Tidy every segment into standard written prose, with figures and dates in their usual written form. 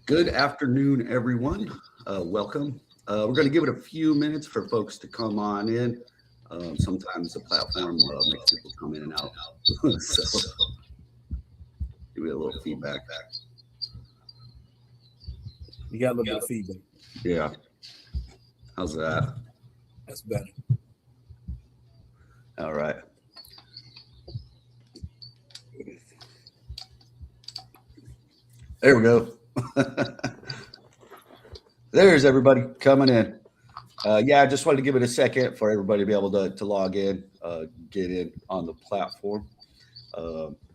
Good afternoon, everyone. Welcome. We're going to give it a few minutes for folks to come on in. Sometimes the platform makes people come in and out. So give me a little feedback. You got a little bit of feedback. Yeah. How's that? That's better. All right. There we go. There's everybody coming in. I just wanted to give it a second for everybody to be able to log in, get in on the platform.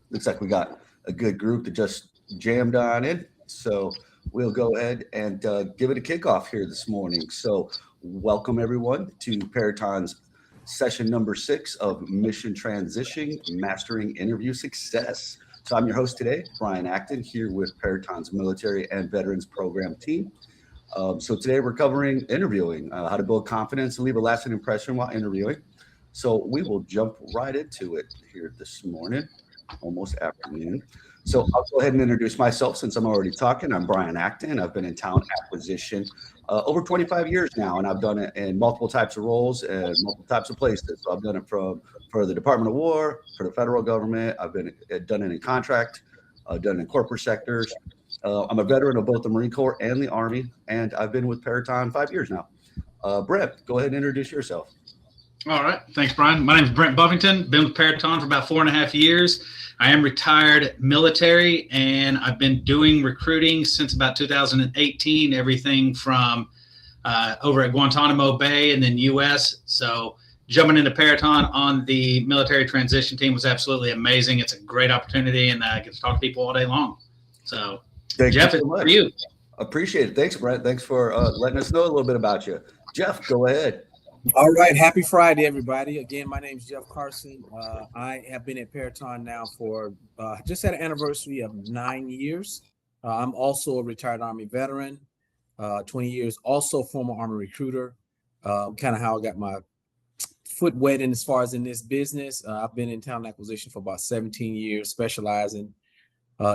Looks like we got a good group that just jammed on in. So we'll go ahead and give it a kickoff here this morning. So welcome everyone to Peraton's session number 6 of Mission Transition, Mastering Interview Success. So I'm your host today, Brian Acton, here with Peraton's Military and Veterans Program team. So today we're covering interviewing, how to build confidence and leave a lasting impression while interviewing. So we will jump right into it here this morning, almost afternoon. So I'll go ahead and introduce myself since I'm already talking. I'm Brian Acton. I've been in talent acquisition over 25 years now, and I've done it in multiple types of roles and multiple types of places. So I've done it for the Department of War, for the federal government. I've done it in contract, done it in corporate sectors. I'm a veteran of both the Marine Corps and the Army, and I've been with Peraton 5 years now. Brent, go ahead and introduce yourself. All right. Thanks, Brian. My name is Brent Buffington. Been with Peraton for about 4.5 years. I am retired military, and I've been doing recruiting since about 2018, everything from over at Guantanamo Bay and then U.S. So jumping into Peraton on the military transition team was absolutely amazing. It's a great opportunity, and I get to talk to people all day long. So, Jeff, it's for you. Appreciate it. Thanks, Brent. Thanks for letting us know a little bit about you. Jeff, go ahead. All right. Happy Friday, everybody. Again, my name is Jeff Carson. I have been at Peraton now for just had an anniversary of 9 years. I'm also a retired Army veteran, 20 years, also former Army recruiter. Kind of how I got my foot wet in as far as in this business. I've been in talent acquisition for about 17 years, specializing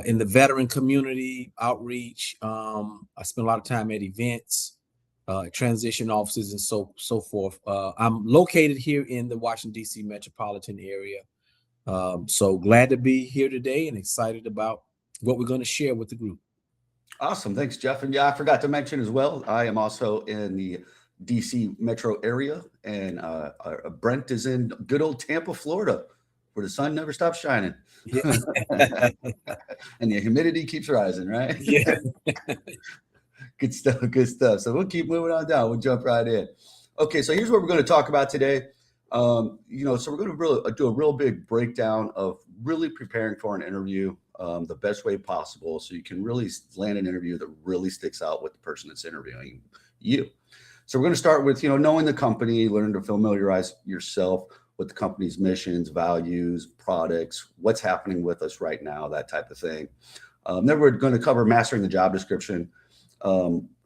in the veteran community outreach. I spent a lot of time at events, transition offices, and so forth. I'm located here in the Washington, D.C. metropolitan area. So glad to be here today and excited about what we're going to share with the group. Awesome. Thanks, Jeff. And I forgot to mention as well, I am also in the D.C. metro area, and Brent is in good old Tampa, Florida, where the sun never stops shining. Yeah. And the humidity keeps rising, right? Yeah. Good stuff. Good stuff. So we'll keep moving on down. We'll jump right in. Okay, so here's what we're going to talk about today. So we're going to really do a real big breakdown of really preparing for an interview the best way possible, so you can really land an interview that really sticks out with the person that's interviewing you. So we're going to start with, knowing the company, learning to familiarize yourself with the company's missions, values, products, what's happening with us right now, that type of thing. Then we're going to cover mastering the job description,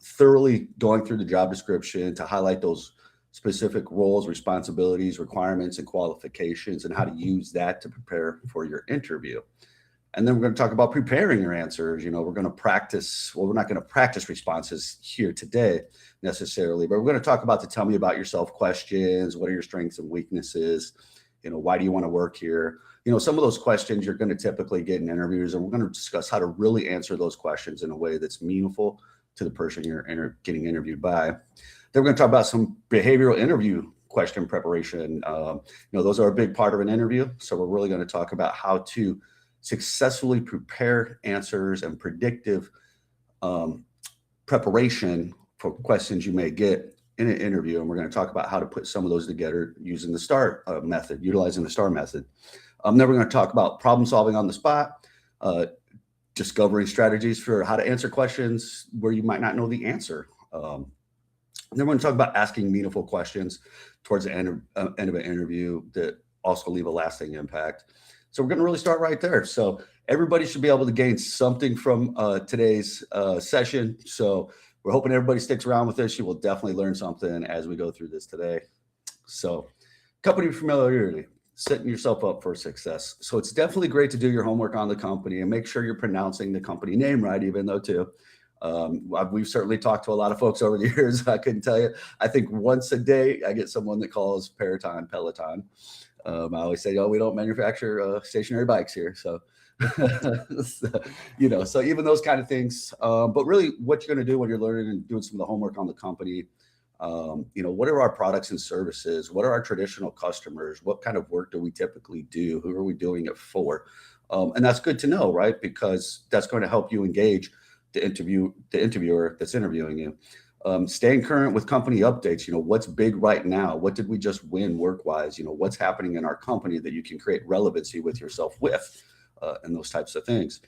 thoroughly going through the job description to highlight those specific roles, responsibilities, requirements, and qualifications, and how to use that to prepare for your interview. And then we're going to talk about preparing your answers. We're going to practice. Well, we're not going to practice responses here today necessarily, but we're going to talk about the tell me about yourself questions. What are your strengths and weaknesses? Why do you want to work here? Some of those questions you're going to typically get in interviews, and we're going to discuss how to really answer those questions in a way that's meaningful to the person you're getting interviewed by. Then we're going to talk about some behavioral interview question preparation. Those are a big part of an interview. So we're really going to talk about how to successfully prepare answers and predictive preparation for questions you may get in an interview. And we're going to talk about how to put some of those together using the STAR method, utilizing the STAR method. Then we're going to talk about problem solving on the spot, discovering strategies for how to answer questions where you might not know the answer. Then we're going to talk about asking meaningful questions towards the end of an interview that also leave a lasting impact. So we're going to really start right there. So everybody should be able to gain something from today's session. So we're hoping everybody sticks around with this. You will definitely learn something as we go through this today. So company familiarity, setting yourself up for success. So it's definitely great to do your homework on the company and make sure you're pronouncing the company name right, even though too. We've certainly talked to a lot of folks over the years. I couldn't tell you. I think once a day I get someone that calls Peloton. I always say, oh, we don't manufacture stationary bikes here. So, so even those kind of things. But really what you're going to do when you're learning and doing some of the homework on the company, what are our products and services? What are our traditional customers? What kind of work do we typically do? Who are we doing it for? And that's good to know, right? Because that's going to help you engage the interviewer that's interviewing you. Staying current with company updates, what's big right now? What did we just win work-wise? What's happening in our company that you can create relevancy with yourself with, and those types of things.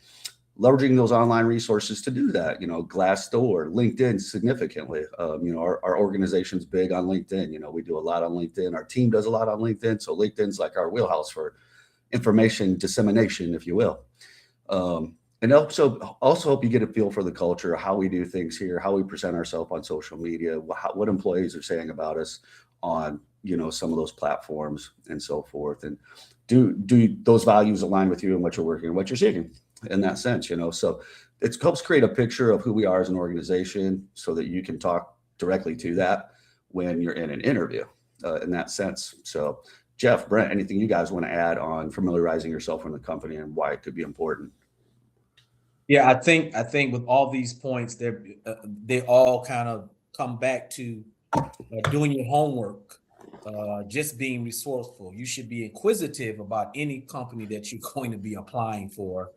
Leveraging those online resources to do that, Glassdoor, LinkedIn significantly. Our organization's big on LinkedIn. We do a lot on LinkedIn. Our team does a lot on LinkedIn. So LinkedIn's like our wheelhouse for information dissemination, if you will. And also help you get a feel for the culture, how we do things here, how we present ourselves on social media, what employees are saying about us on, some of those platforms and so forth. And do those values align with you and what you're working and what you're seeking in that sense, So it helps create a picture of who we are as an organization so that you can talk directly to that when you're in an interview in that sense. So Jeff, Brent, anything you guys want to add on familiarizing yourself with the company and why it could be important? Yeah, I think with all these points, they all kind of come back to doing your homework, just being resourceful. You should be inquisitive about any company that you're going to be applying for.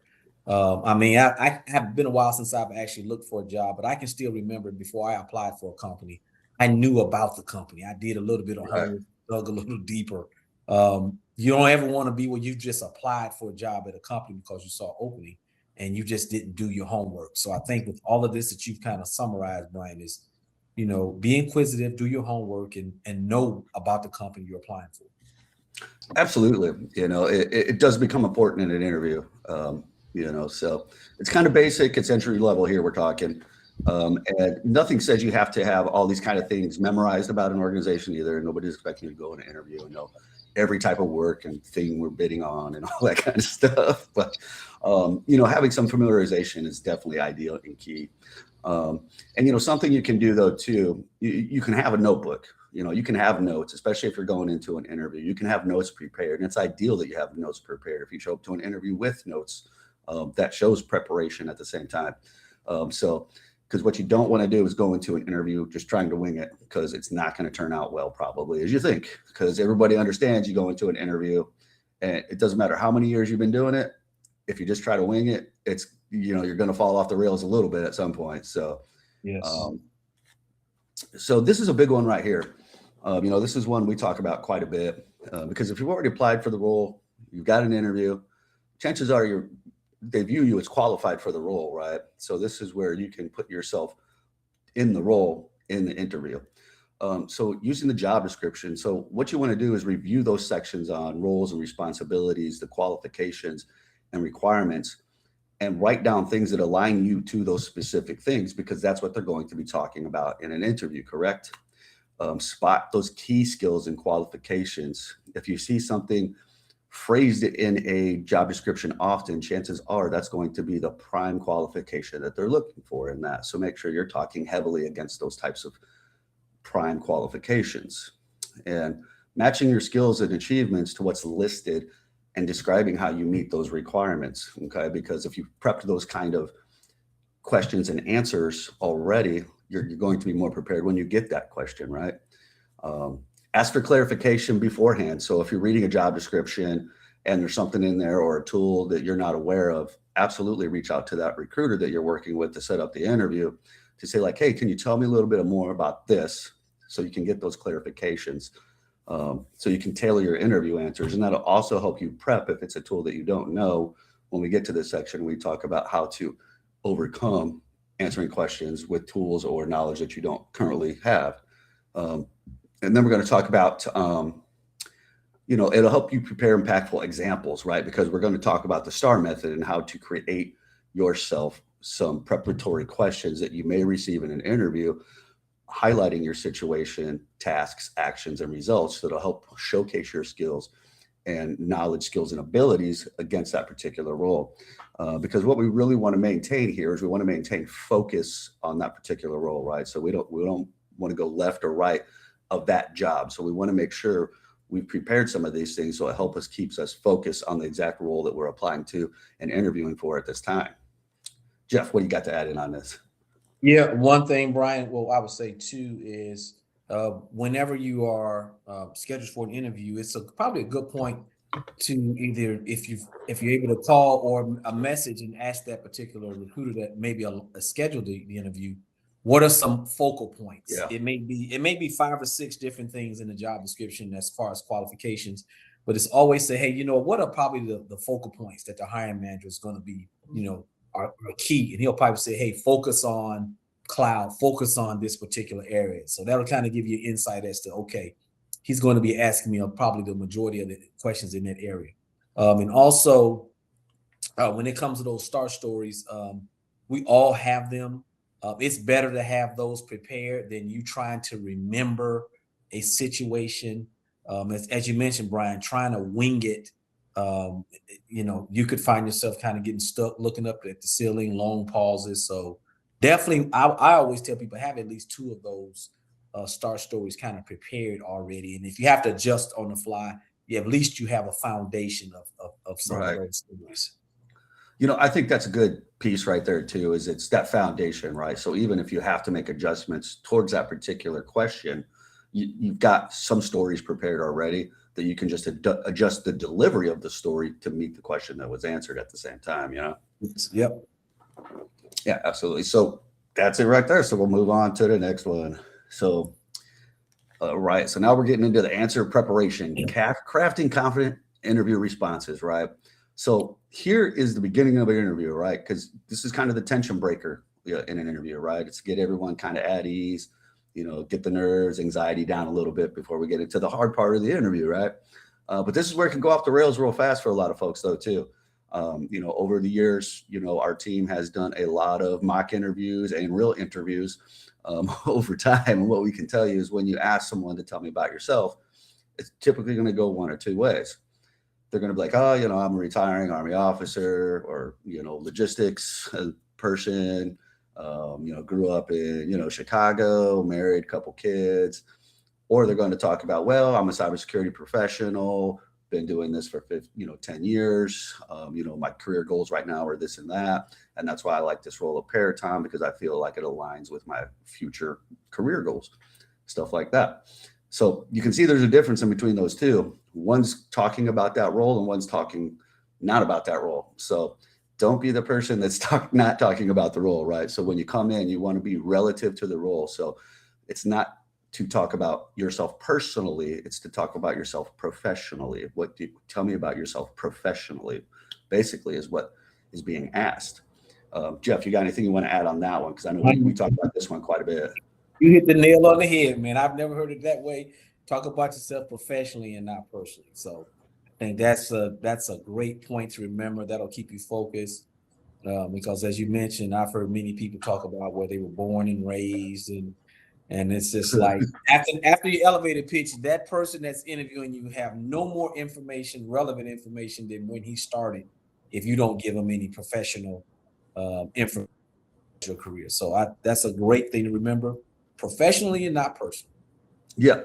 I have been a while since I've actually looked for a job, but I can still remember before I applied for a company, I knew about the company. I did a little bit of homework, dug a little deeper. You don't ever want to be where you just applied for a job at a company because you saw opening and you just didn't do your homework. So I think with all of this that you've kind of summarized, Brian, is, be inquisitive, do your homework, and know about the company you're applying for. Absolutely. It does become important in an interview, so it's kind of basic. It's entry level here we're talking. And nothing says you have to have all these kind of things memorized about an organization either. Nobody's expecting you to go in an interview and know every type of work and thing we're bidding on and all that kind of stuff. But, having some familiarization is definitely ideal and key. And, something you can do though, too, you can have a notebook, you can have notes, especially if you're going into an interview, you can have notes prepared. And it's ideal that you have notes prepared. If you show up to an interview with notes, that shows preparation at the same time. Because what you don't want to do is go into an interview just trying to wing it, because it's not going to turn out well, probably, as you think, because everybody understands you go into an interview and it doesn't matter how many years you've been doing it. If you just try to wing it, it's, you're going to fall off the rails a little bit at some point. So, yes. So this is a big one right here. This is one we talk about quite a bit, because if you've already applied for the role, you've got an interview, chances are they view you as qualified for the role, right? So this is where you can put yourself in the role in the interview. So using the job description. So what you want to do is review those sections on roles and responsibilities, the qualifications and requirements, and write down things that align you to those specific things, because that's what they're going to be talking about in an interview, correct? Spot those key skills and qualifications. If you see something phrased in a job description often, chances are that's going to be the prime qualification that they're looking for in that. So make sure you're talking heavily against those types of prime qualifications, and matching your skills and achievements to what's listed and describing how you meet those requirements. Okay. Because if you prepped those kind of questions and answers already, you're going to be more prepared when you get that question, right? Ask for clarification beforehand. So if you're reading a job description and there's something in there or a tool that you're not aware of, absolutely reach out to that recruiter that you're working with to set up the interview to say like, hey, can you tell me a little bit more about this? So you can get those clarifications. So you can tailor your interview answers, and that'll also help you prep if it's a tool that you don't know. When we get to this section, we talk about how to overcome answering questions with tools or knowledge that you don't currently have. And then we're going to talk about, it'll help you prepare impactful examples, right? Because we're going to talk about the STAR method and how to create yourself some preparatory questions that you may receive in an interview, highlighting your situation, tasks, actions, and results that'll help showcase your skills and knowledge, skills, and abilities against that particular role. Because what we really want to maintain here is we want to maintain focus on that particular role, right? So we don't want to go left or right of that job. So we want to make sure we've prepared some of these things so it helps us, keeps us focused on the exact role that we're applying to and interviewing for at this time. Jeff, what do you got to add in on this? Yeah, one thing, Brian, well, I would say too is whenever you are scheduled for an interview, it's probably a good point to either if you're able to call or a message and ask that particular recruiter that maybe scheduled the interview, what are some focal points? Yeah. It may be 5 or 6 different things in the job description as far as qualifications, but it's always say, hey, what are probably the focal points that the hiring manager is going to be, are key, and he'll probably say, hey, focus on cloud, focus on this particular area. So that'll kind of give you insight as to, okay, he's going to be asking me probably the majority of the questions in that area. And also, when it comes to those star stories, we all have them. It's better to have those prepared than you trying to remember a situation. As you mentioned, Brian, trying to wing it. You could find yourself kind of getting stuck looking up at the ceiling, long pauses. So definitely, I always tell people have at least 2 of those star stories kind of prepared already. And if you have to adjust on the fly, at least you have a foundation of some of those stories. I think that's a good piece right there too, is it's that foundation, right? So even if you have to make adjustments towards that particular question, you've got some stories prepared already that you can just adjust the delivery of the story to meet the question that was answered at the same time, Yep. Yeah, absolutely. So that's it right there. So we'll move on to the next one. So, right. So now we're getting into the answer preparation, crafting confident interview responses, right? So here is the beginning of an interview, right? Because this is kind of the tension breaker in an interview, right? It's to get everyone kind of at ease, get the nerves, anxiety down a little bit before we get into the hard part of the interview, right? But this is where it can go off the rails real fast for a lot of folks though, too. Over the years, our team has done a lot of mock interviews and real interviews over time. And what we can tell you is when you ask someone to tell me about yourself, it's typically going to go one or 2 ways. They're going to be like, oh, I'm a retiring Army officer, or, logistics person, grew up in, Chicago, married, couple kids. Or they're going to talk about, well, I'm a cybersecurity professional, been doing this for 10 years. My career goals right now are this and that. And that's why I like this role of Peraton, because I feel like it aligns with my future career goals, stuff like that. So you can see there's a difference in between those 2. One's talking about that role and one's talking not about that role. So don't be the person that's not talking about the role, right? So when you come in, you want to be relative to the role. So it's not to talk about yourself personally, it's to talk about yourself professionally. Tell me about yourself professionally, basically, is what is being asked. Jeff, you got anything you want to add on that one? Because I know we talked about this one quite a bit. You hit the nail on the head, man. I've never heard it that way. Talk about yourself professionally and not personally. So I think that's a great point to remember. That'll keep you focused. Because as you mentioned, I've heard many people talk about where they were born and raised, and it's just like after your elevator pitch, that person that's interviewing you have no more relevant information than when he started, if you don't give them any professional information your career. So that's a great thing to remember, professionally and not personally. Yeah,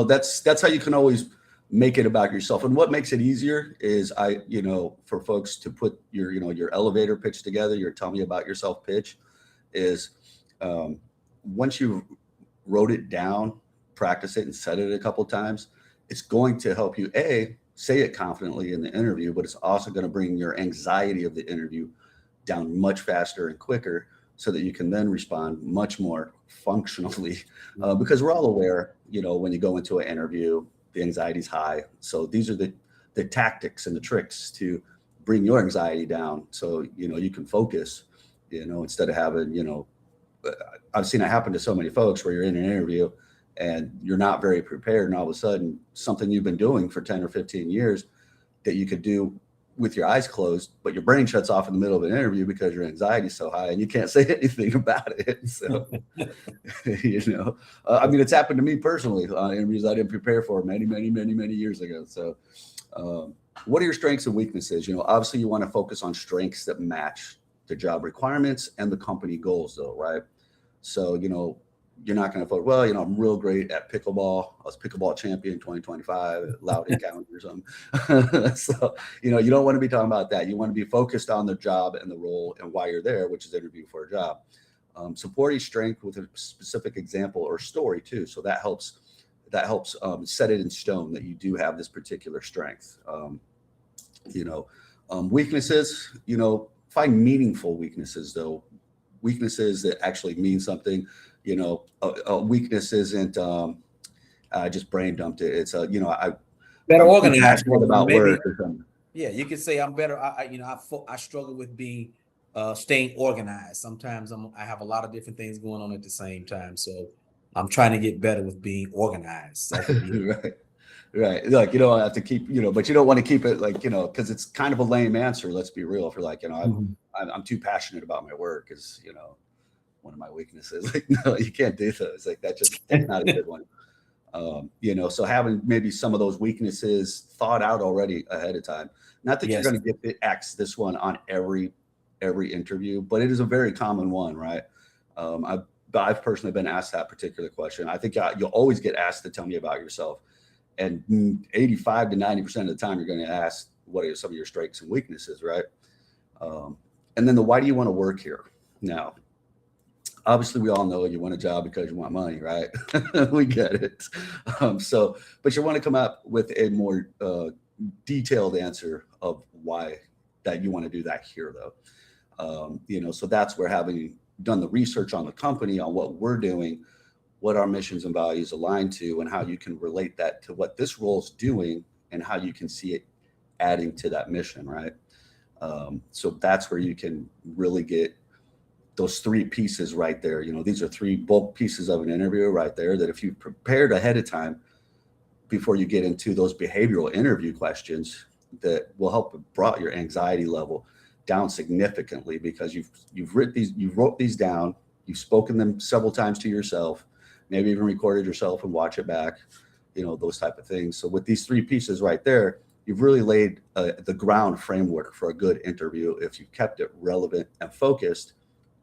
that's how you can always make it about yourself. And what makes it easier is for folks to put your elevator pitch together, your tell me about yourself pitch is once you wrote it down, practice it and said it a couple of times, it's going to help you say it confidently in the interview, but it's also going to bring your anxiety of the interview down much faster and quicker so that you can then respond much more functionally. Because we're all aware, when you go into an interview, the anxiety is high. So these are the tactics and the tricks to bring your anxiety down so, you can focus, instead of having, I've seen it happen to so many folks where you're in an interview and you're not very prepared. And all of a sudden something you've been doing for 10 or 15 years that you could do with your eyes closed, but your brain shuts off in the middle of an interview because your anxiety is so high and you can't say anything about it. So, I mean, it's happened to me personally on interviews I didn't prepare for many, many, many, many years ago. So, what are your strengths and weaknesses? Obviously you want to focus on strengths that match the job requirements and the company goals though, right? So, you're not going to focus, well, I'm real great at pickleball. I was pickleball champion 2025 at Loudoun County or something. So, you don't want to be talking about that. You want to be focused on the job and the role and why you're there, which is interview for a job. Support each strength with a specific example or story too. So that helps set it in stone that you do have this particular strength. Weaknesses, find meaningful weaknesses though. Weaknesses that actually mean something. A weakness isn't I just brain dumped it. It's I better I'm organized passionate about maybe. work or something. Yeah, you could say I'm better. I struggle with being staying organized. Sometimes I have a lot of different things going on at the same time. So I'm trying to get better with being organized. Right. Like, you don't have to keep, but you don't want to keep it like, because it's kind of a lame answer. Let's be real. If you're like, I'm too passionate about my work is, one of my weaknesses. Like, no, you can't do those. Like that's not a good one. So having maybe some of those weaknesses thought out already ahead of time. Not that you're going to get the X this one on every interview, but it is a very common one, right? I've personally been asked that particular question. I think you'll always get asked to tell me about yourself. And 85 to 90% of the time, you're going to ask, what are some of your strengths and weaknesses, right? And then why do you want to work here? Now, obviously, we all know you want a job because you want money, right? We get it. But you want to come up with a more detailed answer of why that you want to do that here, though. So that's where having done the research on the company, on what we're doing, what our missions and values align to, and how you can relate that to what this role is doing and how you can see it adding to that mission, right? So that's where you can really get those three pieces right there. These are three bulk pieces of an interview right there that if you prepared ahead of time before you get into those behavioral interview questions, that will help brought your anxiety level down significantly because you've wrote these down, you've spoken them several times to yourself, maybe even recorded yourself and watch it back, those type of things. So with these three pieces right there, you've really laid the ground framework for a good interview if you kept it relevant and focused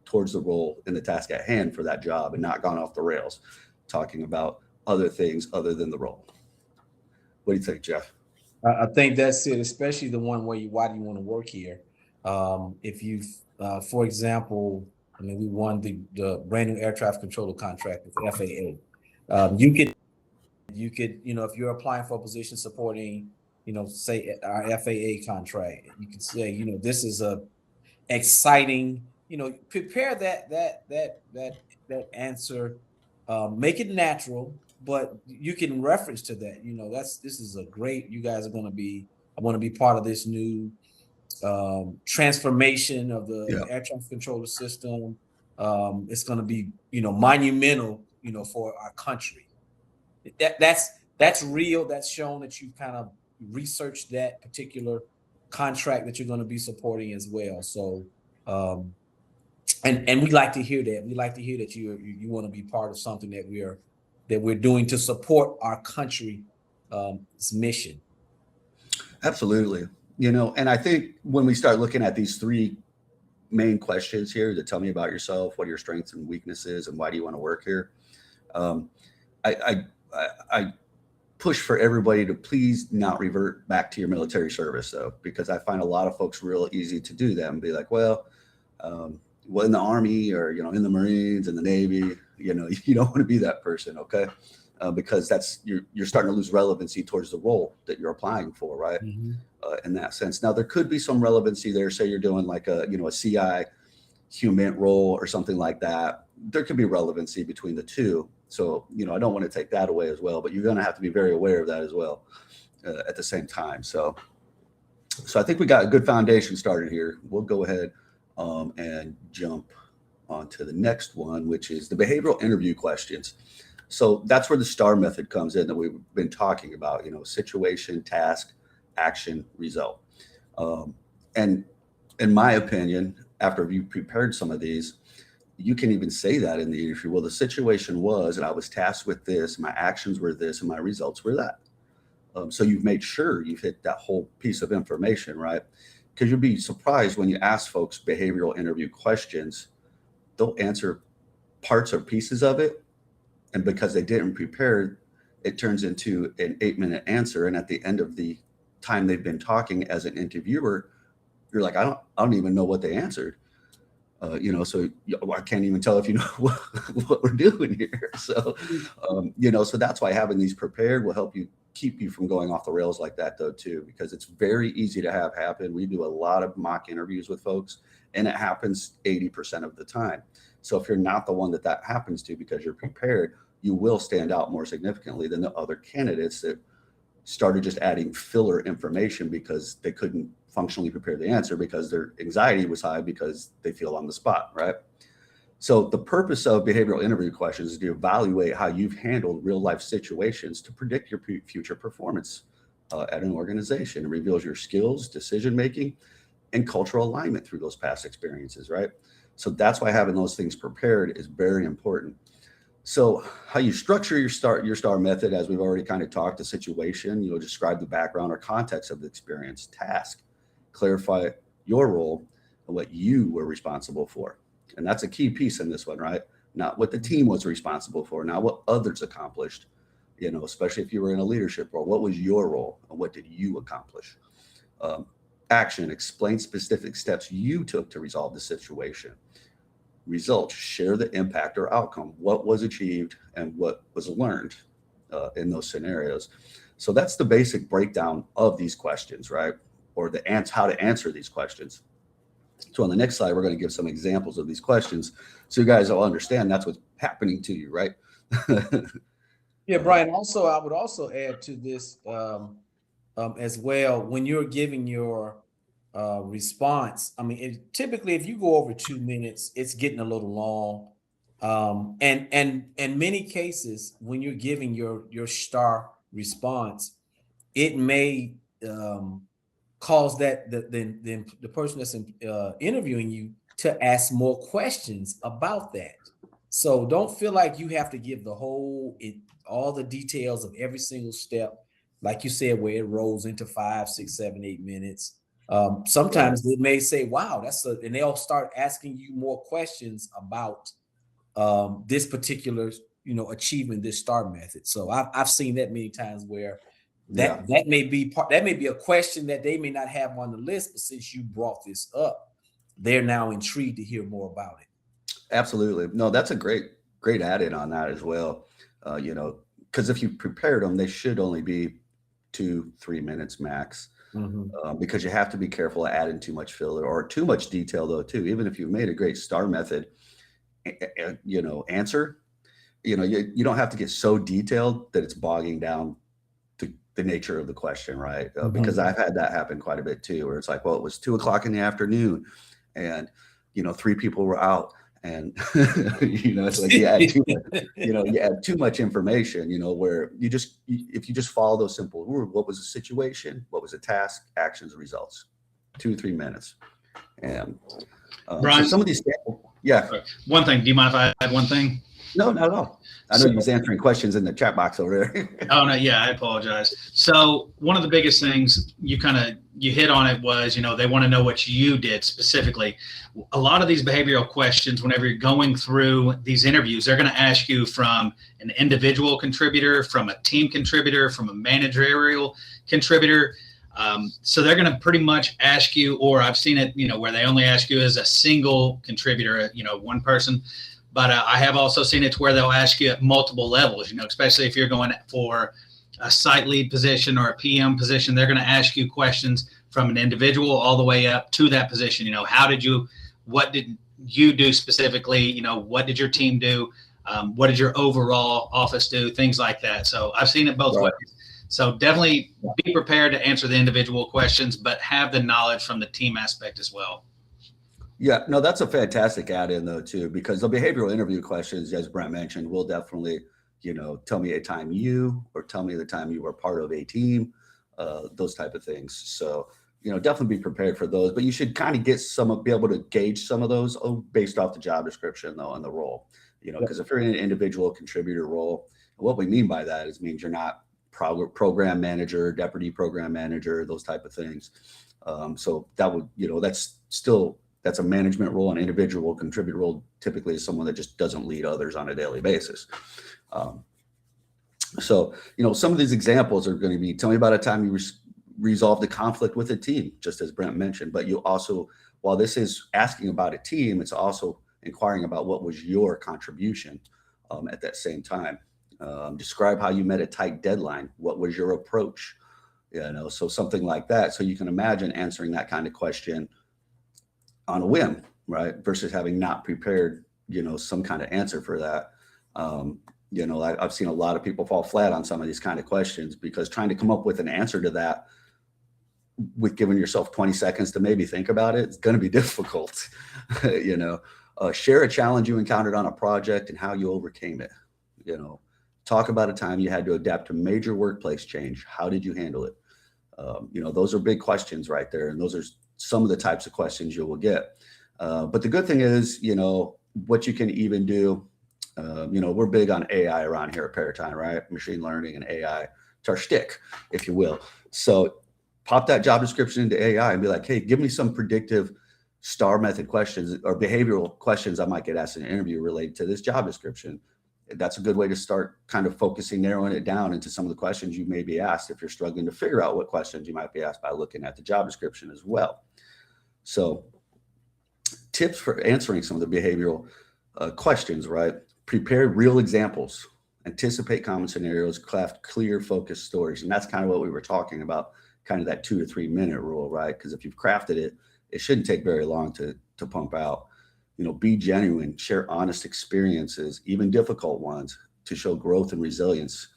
towards the role and the task at hand for that job and not gone off the rails talking about other things other than the role. What do you think, Jeff? I think that's it, especially the one where why do you want to work here? If you, for example, we won the brand new air traffic controller contract with the FAA. You could, if you're applying for a position supporting, say our FAA contract, you could say, this is a exciting, prepare that answer, make it natural, but you can reference to that. This is a great. You guys are going to be. I want to be part of this new transformation of the air traffic controller system. It's going to be, monumental, for our country. That's real. That's shown that you've kind of researched that particular contract that you're going to be supporting as well. So, and we like to hear that. We like to hear that you want to be part of something that we're doing to support our country's mission. Absolutely. And I think when we start looking at these three main questions here to tell me about yourself, what are your strengths and weaknesses, and why do you want to work here? I push for everybody to please not revert back to your military service, though, because I find a lot of folks real easy to do that and be like, well, in the Army or, in the Marines and the Navy, you don't want to be that person. Okay. Because you're starting to lose relevancy towards the role that you're applying for. Right. Mm-hmm. In that sense. Now there could be some relevancy there. Say you're doing like a CI human role or something like that. There could be relevancy between the two. So, I don't want to take that away as well, but you're going to have to be very aware of that as well at the same time. So I think we got a good foundation started here. We'll go ahead and jump onto the next one, which is the behavioral interview questions. So that's where the STAR method comes in that we've been talking about, situation, task, action, result. And in my opinion, after you prepared some of these, you can even say that in the interview. Well, the situation was, and I was tasked with this, my actions were this, and my results were that. So you've made sure you've hit that whole piece of information, right? Because you'll be surprised when you ask folks behavioral interview questions, they'll answer parts or pieces of it. And because they didn't prepare, it turns into an 8-minute answer. And at the end of the time they've been talking as an interviewer, you're like, I don't even know what they answered. So I can't even tell if you know what we're doing here. So, so that's why having these prepared will help you keep you from going off the rails like that, though, too, because it's very easy to have happen. We do a lot of mock interviews with folks, and it happens 80% of the time. So if you're not the one that happens to because you're prepared, you will stand out more significantly than the other candidates that started just adding filler information because they couldn't functionally prepare the answer because their anxiety was high because they feel on the spot, right? So the purpose of behavioral interview questions is to evaluate how you've handled real life situations to predict your future performance at an organization. It reveals your skills, decision making, and cultural alignment through those past experiences, right? So that's why having those things prepared is very important. So how you structure your STAR method, as we've already kind of talked, the situation, describe the background or context of the experience, task, clarify your role and what you were responsible for. And that's a key piece in this one, right? Not what the team was responsible for, not what others accomplished, especially if you were in a leadership role. What was your role and what did you accomplish? Action, explain specific steps you took to resolve the situation. Results, share the impact or outcome, what was achieved and what was learned in those scenarios. So that's the basic breakdown of these questions, right? Or how to answer these questions. So on the next slide, we're going to give some examples of these questions so you guys will understand that's what's happening to you, right? Yeah, Brian, also, I would also add to this as well, when you're giving your response, I mean, typically if you go over 2 minutes, it's getting a little long. And in many cases, when you're giving your STAR response, it may cause the person that's interviewing you to ask more questions about that. So don't feel like you have to give all the details of every single step, like you said, where it rolls into 5, 6, 7, 8 minutes. Sometimes they may say, wow, and they'll start asking you more questions about this particular, achievement, this STAR method. So I've seen that many times where that may be a question that they may not have on the list, but since you brought this up, they're now intrigued to hear more about it. Absolutely. No, that's a great add-in on that as well. Because if you prepared them, they should only be 2-3 minutes max. Mm-hmm. Because you have to be careful of adding too much filler or too much detail, though, too. Even if you've made a great STAR method, answer, you don't have to get so detailed that it's bogging down the nature of the question, right? Because I've had that happen quite a bit too, where it's like, well, it was 2:00 in the afternoon, and 3 people were out, and it's like you add too much information, where if you just follow those simple rules, what was the situation, what was the task, actions, results, 2-3 minutes, and Brian, so some of these, one thing. Do you mind if I add one thing? No, not at all. I know you was answering questions in the chat box over there. Oh, no. Yeah, I apologize. So one of the biggest things you hit on it was, they want to know what you did specifically. A lot of these behavioral questions, whenever you're going through these interviews, they're going to ask you from an individual contributor, from a team contributor, from a managerial contributor. So they're going to pretty much ask you, or I've seen it, where they only ask you as a single contributor, one person. But I have also seen it to where they'll ask you at multiple levels, especially if you're going for a site lead position or a PM position, they're going to ask you questions from an individual all the way up to that position. What did you do specifically? What did your team do? What did your overall office do? Things like that. So I've seen it both ways. So definitely be prepared to answer the individual questions, but have the knowledge from the team aspect as well. Yeah, no, that's a fantastic add-in though too, because the behavioral interview questions, as Brent mentioned, will definitely, tell me a time or tell me the time you were part of a team, those type of things. So definitely be prepared for those, but you should kind of be able to gauge some of those based off the job description though, and the role, because if you're in an individual contributor role, what we mean by that means you're not program manager, deputy program manager, those type of things. So that would, that's a management role. An individual contributor role typically is someone that just doesn't lead others on a daily basis. So, some of these examples are going to be, tell me about a time you resolved a conflict with a team, just as Brent mentioned, but you also, while this is asking about a team, it's also inquiring about what was your contribution at that same time. Describe how you met a tight deadline. What was your approach? So something like that. So you can imagine answering that kind of question on a whim, right? Versus having not prepared, some kind of answer for that. I've seen a lot of people fall flat on some of these kind of questions because trying to come up with an answer to that with giving yourself 20 seconds to maybe think about it, it's going to be difficult. Share a challenge you encountered on a project and how you overcame it. Talk about a time you had to adapt to major workplace change. How did you handle it? Those are big questions right there. And those are some of the types of questions you will get. But the good thing is, what you can even do, we're big on AI around here at Paratime, right? Machine learning and AI. It's our shtick, if you will. So pop that job description into AI and be like, hey, give me some predictive STAR method questions or behavioral questions I might get asked in an interview related to this job description. That's a good way to start kind of focusing, narrowing it down into some of the questions you may be asked if you're struggling to figure out what questions you might be asked by looking at the job description as well. So tips for answering some of the behavioral questions, right? Prepare real examples, anticipate common scenarios, craft clear, focused stories. And that's kind of what we were talking about, kind of that 2 to 3 minute rule, right? Because if you've crafted it, it shouldn't take very long to pump out. Be genuine, share honest experiences, even difficult ones, to show growth and resilience.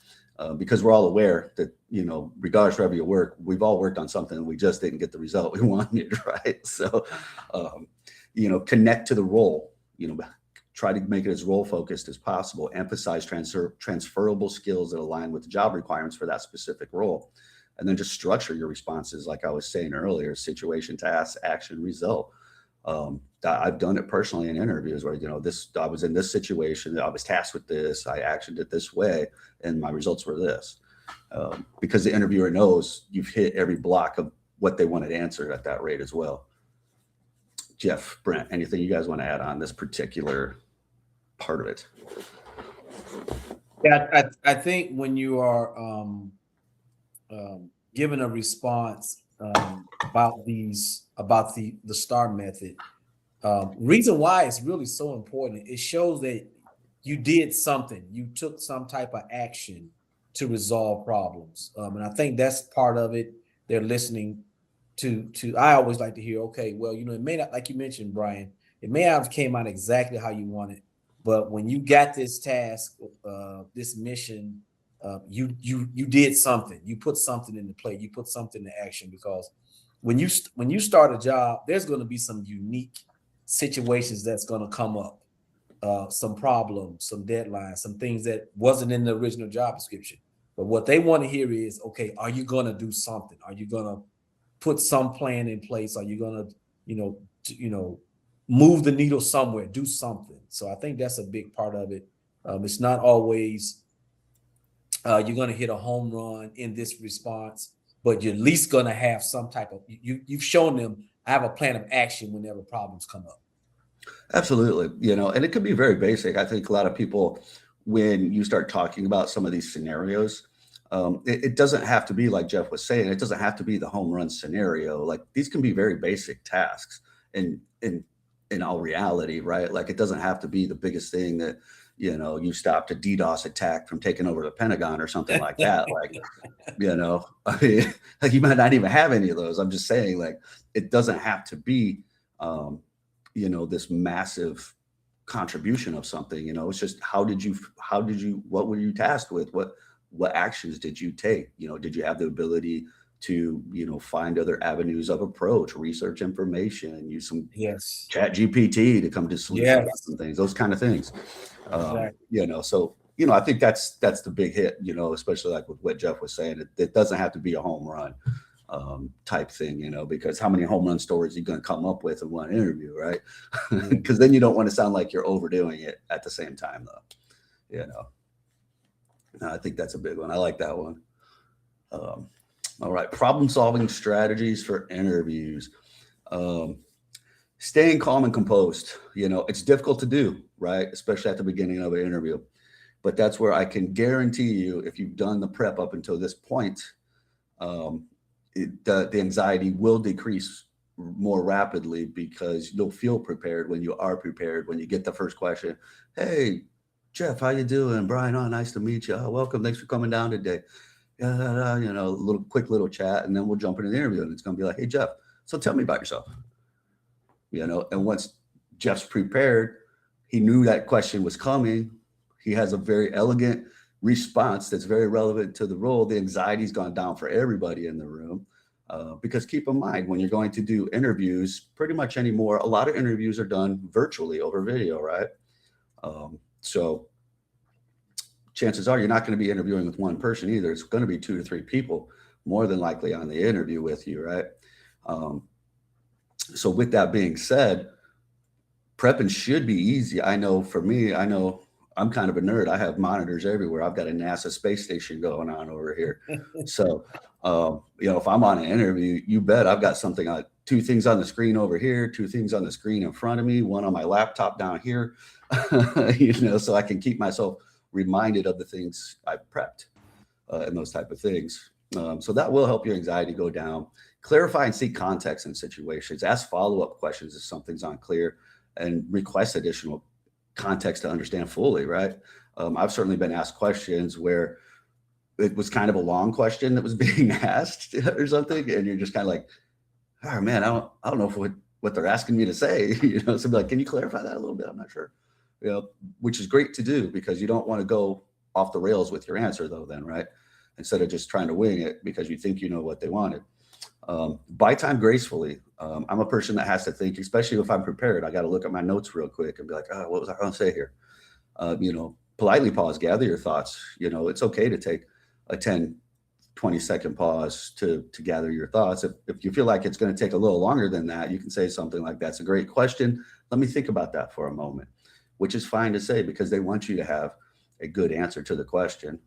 Because we're all aware that, regardless of wherever you work, we've all worked on something and we just didn't get the result we wanted, right? So, connect to the role, try to make it as role focused as possible, emphasize transferable skills that align with the job requirements for that specific role. And then just structure your responses, like I was saying earlier: situation, task, action, result. I've done it personally in interviews where, I was in this situation, I was tasked with this, I actioned it this way, and my results were this. Because the interviewer knows you've hit every block of what they wanted answered at that rate as well. Jeff, Brent, anything you guys want to add on this particular part of it? Yeah, I think when you are given a response about the STAR method, reason why it's really so important, it shows that you did something, you took some type of action to resolve problems. And I think that's part of it. They're listening to I always like to hear, okay, well, it may not, like you mentioned, Brian, it may not have came out exactly how you wanted, but when you got this task, this mission, you did something, you put something into play, you put something into action. Because when you start a job, there's going to be some unique situations that's going to come up, some problems, some deadlines, some things that wasn't in the original job description. But what they want to hear is, okay, are you going to do something? Are you going to put some plan in place? Are you going to, move the needle somewhere, do something? So I think that's a big part of it. It's not always you're going to hit a home run in this response, but you're at least going to have some type of, you've shown them, I have a plan of action whenever problems come up. Absolutely. And it could be very basic. I think a lot of people, when you start talking about some of these scenarios, it doesn't have to be, like Jeff was saying, it doesn't have to be the home run scenario. Like, these can be very basic tasks in all reality, right? Like, it doesn't have to be the biggest thing that, you stopped a DDoS attack from taking over the Pentagon or something like that. Like, I mean, like, you might not even have any of those. I'm just saying, like, it doesn't have to be, this massive contribution of something. It's just, what were you tasked with? What actions did you take? Did you have the ability to, find other avenues of approach, research information, use some Chat GPT to come to solutions about some things, those kind of things. Exactly. So, I think that's the big hit, especially like with what Jeff was saying, it doesn't have to be a home run. type thing, because how many home run stories are you going to come up with in one interview, right? Because then you don't want to sound like you're overdoing it at the same time, though. I think that's a big one. I like that one. All right, problem solving strategies for interviews. Staying calm and composed. It's difficult to do, right? Especially at the beginning of an interview. But that's where I can guarantee you, if you've done the prep up until this point, the anxiety will decrease more rapidly, because you'll feel prepared when you are prepared. When you get the first question, hey, Jeff, how you doing? Brian, nice to meet you. Welcome. Thanks for coming down today. A quick little chat, and then we'll jump into the interview, and it's going to be like, hey, Jeff, so tell me about yourself. And once Jeff's prepared, he knew that question was coming. He has a very elegant response that's very relevant to the role. The anxiety's gone down for everybody in the room. Because keep in mind, when you're going to do interviews, pretty much anymore, a lot of interviews are done virtually over video, right? So chances are you're not going to be interviewing with one person either. It's going to be 2 to 3 people more than likely on the interview with you, right? So with that being said, prepping should be easy. I know for me, I'm kind of a nerd. I have monitors everywhere. I've got a NASA space station going on over here. So, if I'm on an interview, you bet I've got something on 2 things on the screen over here, 2 things on the screen in front of me, 1 on my laptop down here, so I can keep myself reminded of the things I've prepped and those type of things. So that will help your anxiety go down. Clarify and seek context in situations. Ask follow-up questions if something's unclear, and request additional context to understand fully, right? I've certainly been asked questions where it was kind of a long question that was being asked or something, and you're just kind of like, oh man, I don't know what they're asking me to say, so be like, can you clarify that a little bit? I'm not sure, which is great to do, because you don't want to go off the rails with your answer though, then, right? Instead of just trying to wing it because you think you know what they wanted. Buy time gracefully. I'm a person that has to think, especially if I'm prepared. I got to look at my notes real quick and be like, what was I going to say here? Politely pause, gather your thoughts. It's okay to take a 10, 20-second pause to gather your thoughts. If you feel like it's going to take a little longer than that, you can say something like, that's a great question. Let me think about that for a moment, which is fine to say, because they want you to have a good answer to the question.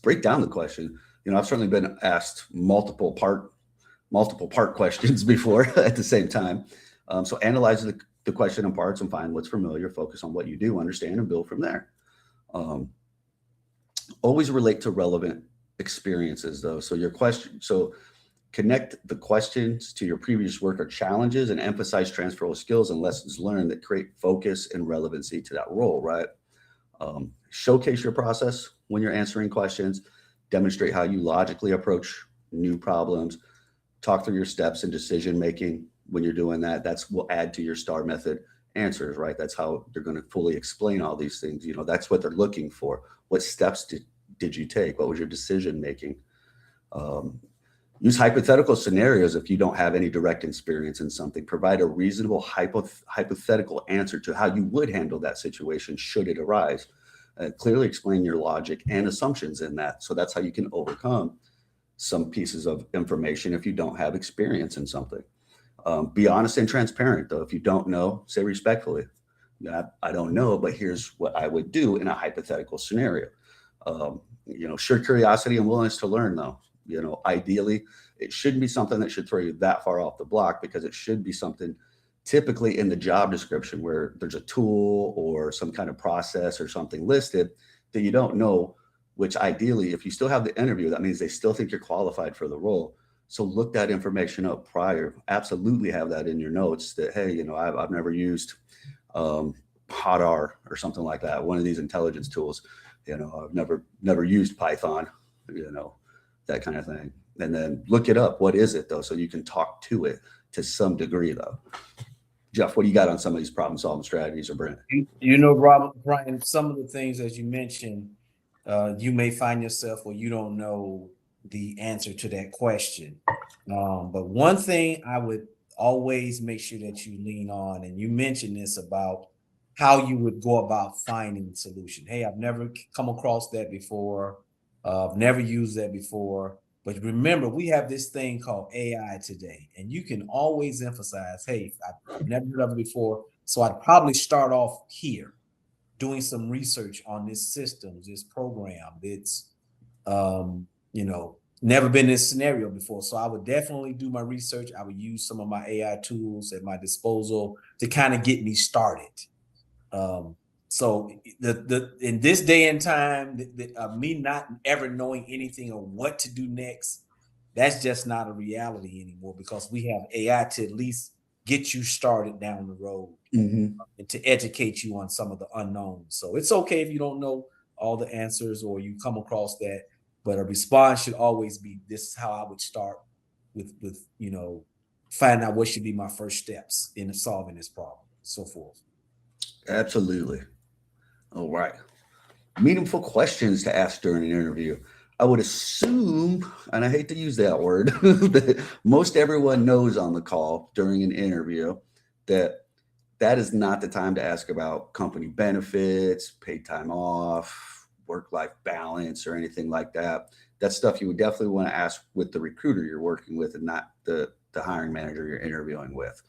Break down the question. I've certainly been asked multiple part questions before at the same time. So analyze the question in parts and find what's familiar, focus on what you do understand, and build from there. Always relate to relevant experiences though. So connect the questions to your previous work or challenges, and emphasize transferable skills and lessons learned that create focus and relevancy to that role, right? Showcase your process when you're answering questions. Demonstrate how you logically approach new problems. Talk through your steps in decision making when you're doing that. That's will add to your STAR method answers, right? That's how they're going to fully explain all these things. That's what they're looking for. What steps did you take? What was your decision making? Use hypothetical scenarios if you don't have any direct experience in something. Provide a reasonable hypothetical answer to how you would handle that situation should it arise. Clearly explain your logic and assumptions in that. So that's how you can overcome some pieces of information if you don't have experience in something. Be honest and transparent though. If you don't know, say respectfully, I don't know, but here's what I would do in a hypothetical scenario. Show curiosity and willingness to learn though. Ideally, it shouldn't be something that should throw you that far off the block, because it should be something typically in the job description where there's a tool or some kind of process or something listed that you don't know, which ideally, if you still have the interview, that means they still think you're qualified for the role. So look that information up prior. Absolutely have that in your notes that, hey, I've never used HotR or something like that, one of these intelligence tools. I've never used Python, that kind of thing. And then look it up. What is it though? So you can talk to it to some degree though. Jeff, what do you got on some of these problem solving strategies, or Brent? Brian, some of the things as you mentioned, you may find yourself where you don't know the answer to that question. But one thing I would always make sure that you lean on, and you mentioned this about how you would go about finding solution. Hey, I've never come across that before. I've never used that before, But remember, we have this thing called AI today, and you can always emphasize, hey, I've never heard of it before, so I'd probably start off here, doing some research on this system, this program. It's, never been in this scenario before. So I would definitely do my research. I would use some of my AI tools at my disposal to kind of get me started. So in this day and time, me not ever knowing anything or what to do next, that's just not a reality anymore, because we have AI to at least get you started down the road and to educate you on some of the unknowns. So it's okay if you don't know all the answers or you come across that, but a response should always be, this is how I would start with finding out what should be my first steps in solving this problem, so forth. Absolutely. All right. Meaningful questions to ask during an interview. I would assume, and I hate to use that word, that most everyone knows on the call during an interview that is not the time to ask about company benefits, paid time off, work-life balance, or anything like that. That's stuff you would definitely want to ask with the recruiter you're working with, and not the hiring manager you're interviewing with.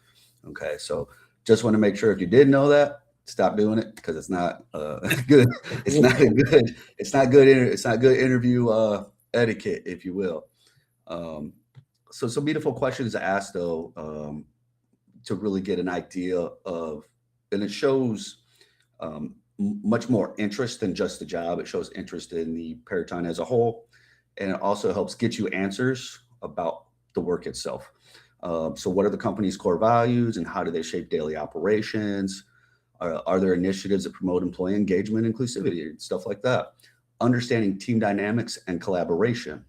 Okay, so just want to make sure if you did know that, stop doing it, because it's not good. It's not good interview etiquette, if you will. So some beautiful questions to ask, though, to really get an idea of, and it shows much more interest than just the job. It shows interest in the Peraton as a whole, and it also helps get you answers about the work itself. So what are the company's core values, and how do they shape daily operations? Are there initiatives that promote employee engagement, inclusivity, stuff like that? Understanding team dynamics and collaboration,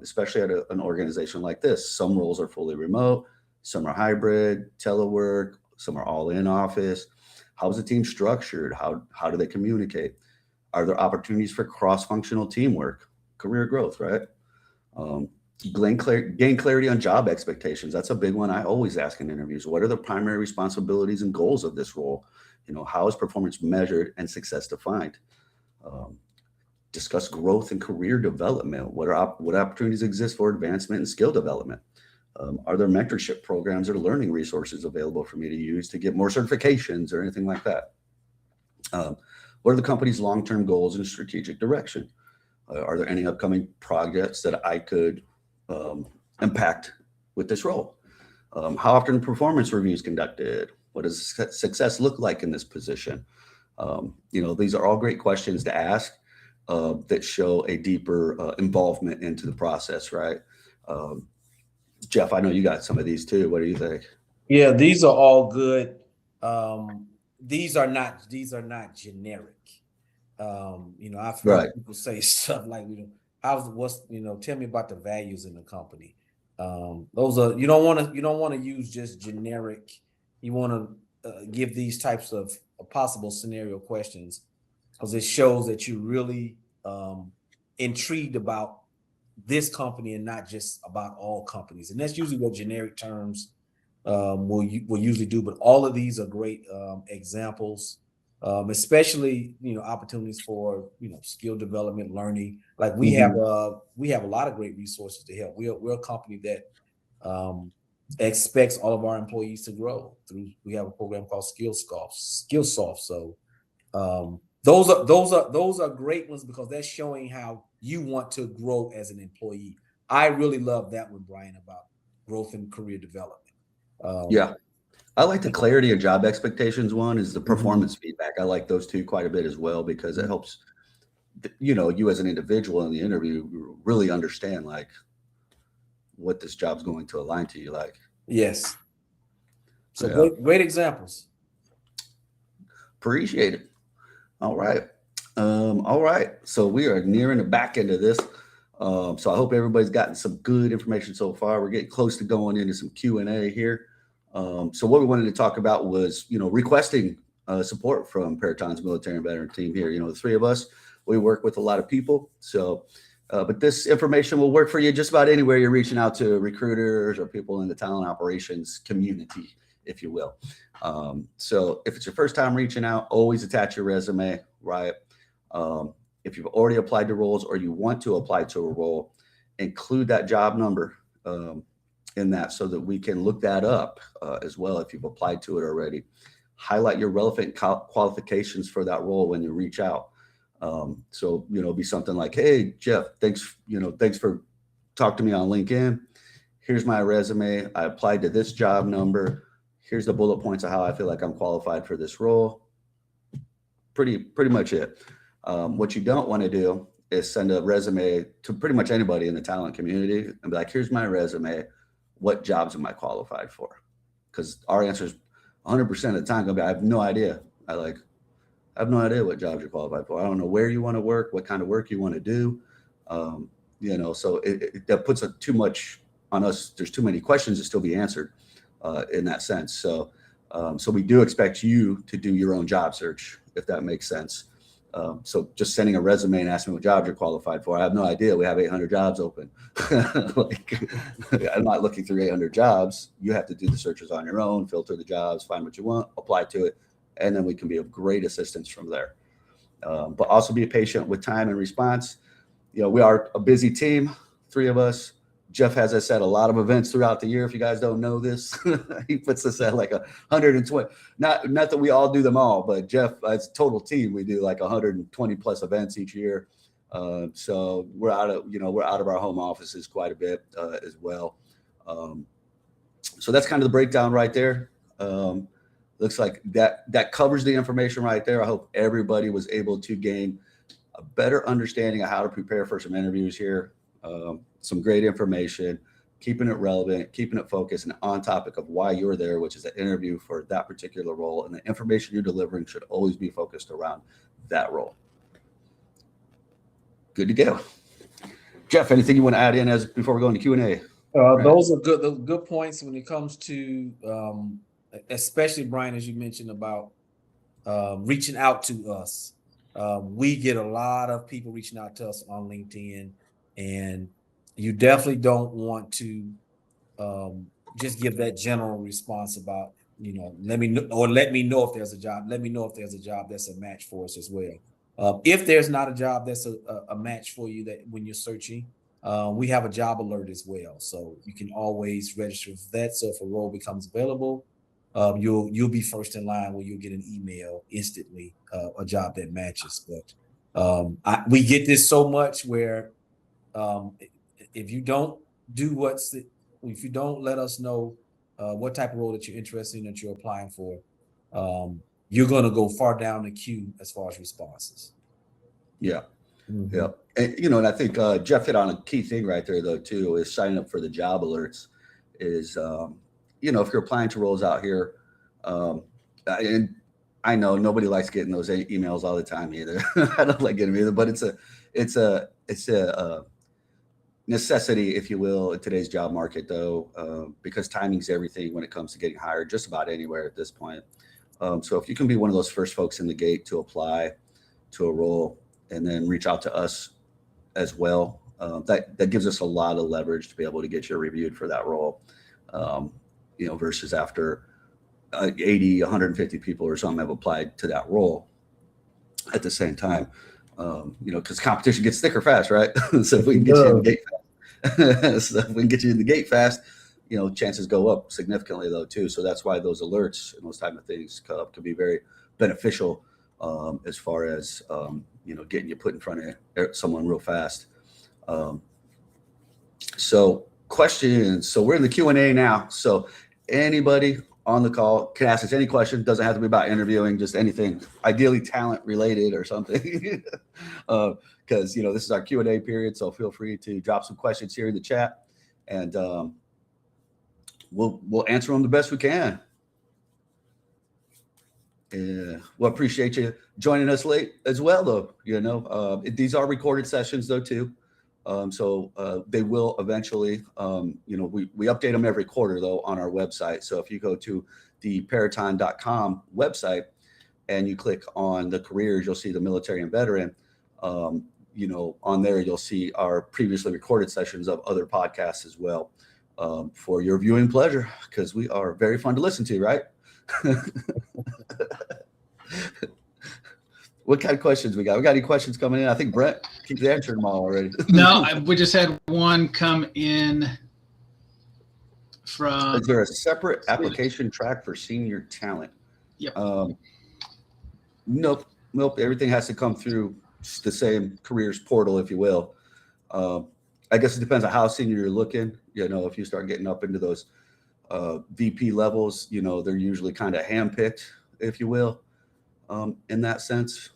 especially at an organization like this. Some roles are fully remote, some are hybrid, telework, some are all in office. How's the team structured? How do they communicate? Are there opportunities for cross-functional teamwork, career growth, right? Gain clarity on job expectations. That's a big one I always ask in interviews. What are the primary responsibilities and goals of this role? How is performance measured and success defined? Discuss growth and career development. What opportunities exist for advancement and skill development? Are there mentorship programs or learning resources available for me to use to get more certifications or anything like that? What are the company's long-term goals and strategic direction? Are there any upcoming projects that I could impact with this role? How often are performance reviews conducted? What does success look like in this position? These are all great questions to ask that show a deeper involvement into the process, right? Jeff, I know you got some of these too. What do you think? Yeah, these are all good. These are not generic. I've heard people say stuff like, tell me about the values in the company. Those are, you don't want to use just generic. You want to give these types of possible scenario questions, because it shows that you're really intrigued about this company and not just about all companies. And that's usually what generic terms will usually do. But all of these are great examples, especially opportunities for skill development, learning. Like we have a lot of great resources to help. We're a company that expects all of our employees to grow through. We have a program called Skillsoft. So those are great ones, because that's showing how you want to grow as an employee. I really love that one, Brian, about growth and career development. Yeah. I like the clarity of job expectations one, is the performance feedback. I like those two quite a bit as well, because it helps, you as an individual in the interview really understand like what this job's going to align to you like. Yes. So great examples. Appreciate it. All right. So we are nearing the back end of this. So I hope everybody's gotten some good information so far. We're getting close to going into some Q&A here. So what we wanted to talk about was, requesting support from Peraton's military and veteran team here. The three of us, we work with a lot of people. So, but this information will work for you just about anywhere you're reaching out to recruiters or people in the talent operations community, if you will. So if it's your first time reaching out, always attach your resume, right? If you've already applied to roles or you want to apply to a role, include that job number in that so that we can look that up as well if you've applied to it already. Highlight your relevant qualifications for that role when you reach out. So, be something like, hey, Jeff, thanks for talking to me on LinkedIn. Here's my resume. I applied to this job number. Here's the bullet points of how I feel like I'm qualified for this role. Pretty much it. What you don't want to do is send a resume to pretty much anybody in the talent community and be like, here's my resume. What jobs am I qualified for? Because our answer is 100% of the time going to be, I have no idea. I have no idea what jobs you're qualified for. I don't know where you want to work, what kind of work you want to do. So that puts too much on us. There's too many questions to still be answered in that sense. So we do expect you to do your own job search, if that makes sense. So just sending a resume and asking what jobs you're qualified for. I have no idea. We have 800 jobs open. I'm not looking through 800 jobs. You have to do the searches on your own, filter the jobs, find what you want, apply to it, and then we can be of great assistance from there. But also be patient with time and response. We are a busy team, 3 of us. Jeff has, as I said, a lot of events throughout the year. If you guys don't know this, he puts us at like 120. Not that we all do them all, but Jeff, as a total team, we do like 120 plus events each year. So we're out of our home offices quite a bit as well. So that's kind of the breakdown right there. Looks like that covers the information right there. I hope everybody was able to gain a better understanding of how to prepare for some interviews here. Some great information, keeping it relevant, keeping it focused and on topic of why you're there, which is an interview for that particular role. And the information you're delivering should always be focused around that role. Good to go. Jeff, anything you want to add in before we go into Q&A? Those are good points when it comes to, especially Brian, as you mentioned about reaching out to us. We get a lot of people reaching out to us on LinkedIn, and you definitely don't want to just give that general response about, let me know if there's a job. Let me know if there's a job that's a match for us as well. If there's not a job that's a match for you, that when you're searching, we have a job alert as well. So you can always register for that. So if a role becomes available, you'll be first in line where you'll get an email instantly, a job that matches. But we get this so much where if you don't let us know what type of role that you're interested in, that you're applying for, you're going to go far down the queue as far as responses. Yeah. Mm-hmm. Yeah. And I think Jeff hit on a key thing right there, though, too, is signing up for the job alerts. Is if you're applying to roles out here, and I know nobody likes getting those emails all the time either. I don't like getting them either, but it's a necessity, if you will, in today's job market, though, because timing's everything when it comes to getting hired just about anywhere at this point. So if you can be one of those first folks in the gate to apply to a role and then reach out to us as well, that gives us a lot of leverage to be able to get you reviewed for that role, versus after 80, 150 people or something have applied to that role at the same time, because competition gets thicker fast, right? So if we can get you in the gate fast, chances go up significantly, though, too. So that's why those alerts and those type of things can be very beneficial as far as, getting you put in front of someone real fast. So questions. So we're in the Q&A now. So anybody on the call can ask us any question. Doesn't have to be about interviewing, just anything, ideally talent related or something. Because, this is our Q&A period. So feel free to drop some questions here in the chat, and we'll answer them the best we can. We'll appreciate you joining us late as well, though. These are recorded sessions, though, too. So they will eventually, we update them every quarter, though, on our website. So if you go to the Peraton.com website and you click on the careers, you'll see the military and veteran. On there, you'll see our previously recorded sessions of other podcasts as well, for your viewing pleasure, because we are very fun to listen to, right? What kind of questions we got? We got any questions coming in? I think Brett keeps answering them all already. No, we just had one come in from. Is there a separate application track for senior talent? Yep. Nope. Everything has to come through the same careers portal, if you will. I guess it depends on how senior you're looking. If you start getting up into those VP levels, they're usually kind of handpicked, if you will, in that sense.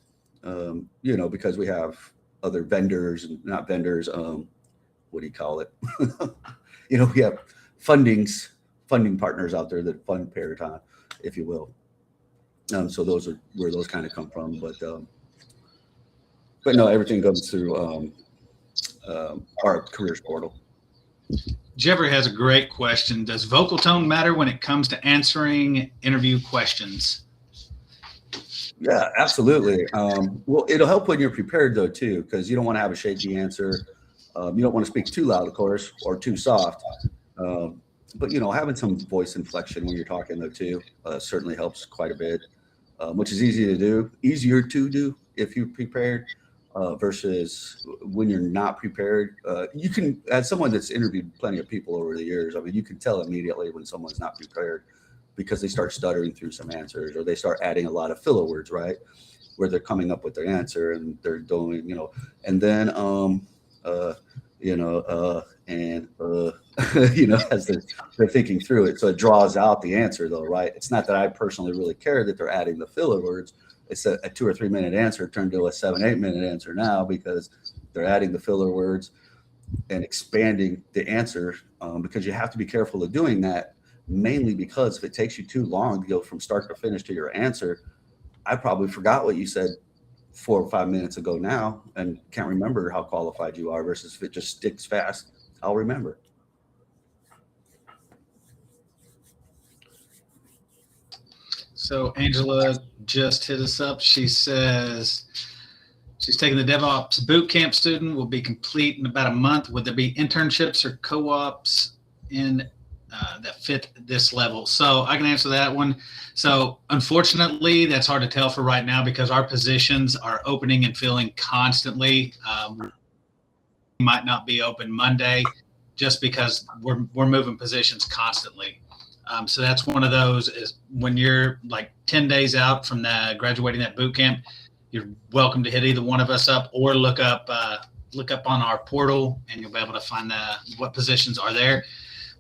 Because we have other vendors and not vendors. What do you call it? We have funding partners out there that fund Peraton, if you will. So those are where those kind of come from, but no, everything goes through our careers portal. Jeffrey has a great question. Does vocal tone matter when it comes to answering interview questions? Yeah, absolutely. Well, it'll help when you're prepared though too, because you don't want to have a shaky answer. You don't want to speak too loud, of course, or too soft. But having some voice inflection when you're talking though too certainly helps quite a bit, which is easier to do if you're prepared versus when you're not prepared. You can, as someone that's interviewed plenty of people over the years, I mean, you can tell immediately when someone's not prepared because they start stuttering through some answers or they start adding a lot of filler words, right? Where they're coming up with their answer and they're doing, and then, as they're thinking through it. So it draws out the answer though, right? It's not that I personally really care that they're adding the filler words. It's a 2 or 3 minute answer turned to a 7-8 minute answer now because they're adding the filler words and expanding the answer because you have to be careful of doing that, mainly because if it takes you too long to go from start to finish to your answer, I probably forgot what you said 4 or 5 minutes ago now and can't remember how qualified you are versus if it just sticks fast, I'll remember. So Angela just hit us up. She says she's taking the DevOps boot camp student, will be complete in about a month. Would there be internships or co-ops in that fit this level? So I can answer that one. So unfortunately, that's hard to tell for right now because our positions are opening and filling constantly. Might not be open Monday just because we're moving positions constantly. So that's one of those is when you're like 10 days out from graduating that boot camp, you're welcome to hit either one of us up or look up on our portal and you'll be able to find what positions are there.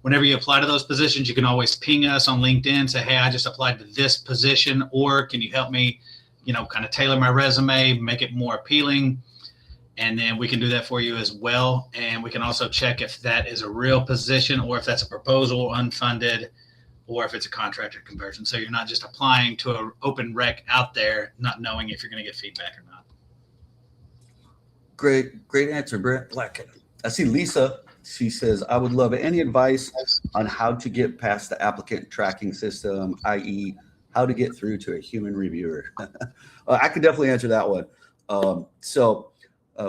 Whenever you apply to those positions, you can always ping us on LinkedIn, say, hey, I just applied to this position, or can you help me, kind of tailor my resume, make it more appealing? And then we can do that for you as well. And we can also check if that is a real position or if that's a proposal, unfunded, or if it's a contractor conversion. So you're not just applying to an open rec out there, not knowing if you're going to get feedback or not. Great answer, Brett. I see Lisa. She says, I would love any advice on how to get past the applicant tracking system, i.e. how to get through to a human reviewer. I could definitely answer that one.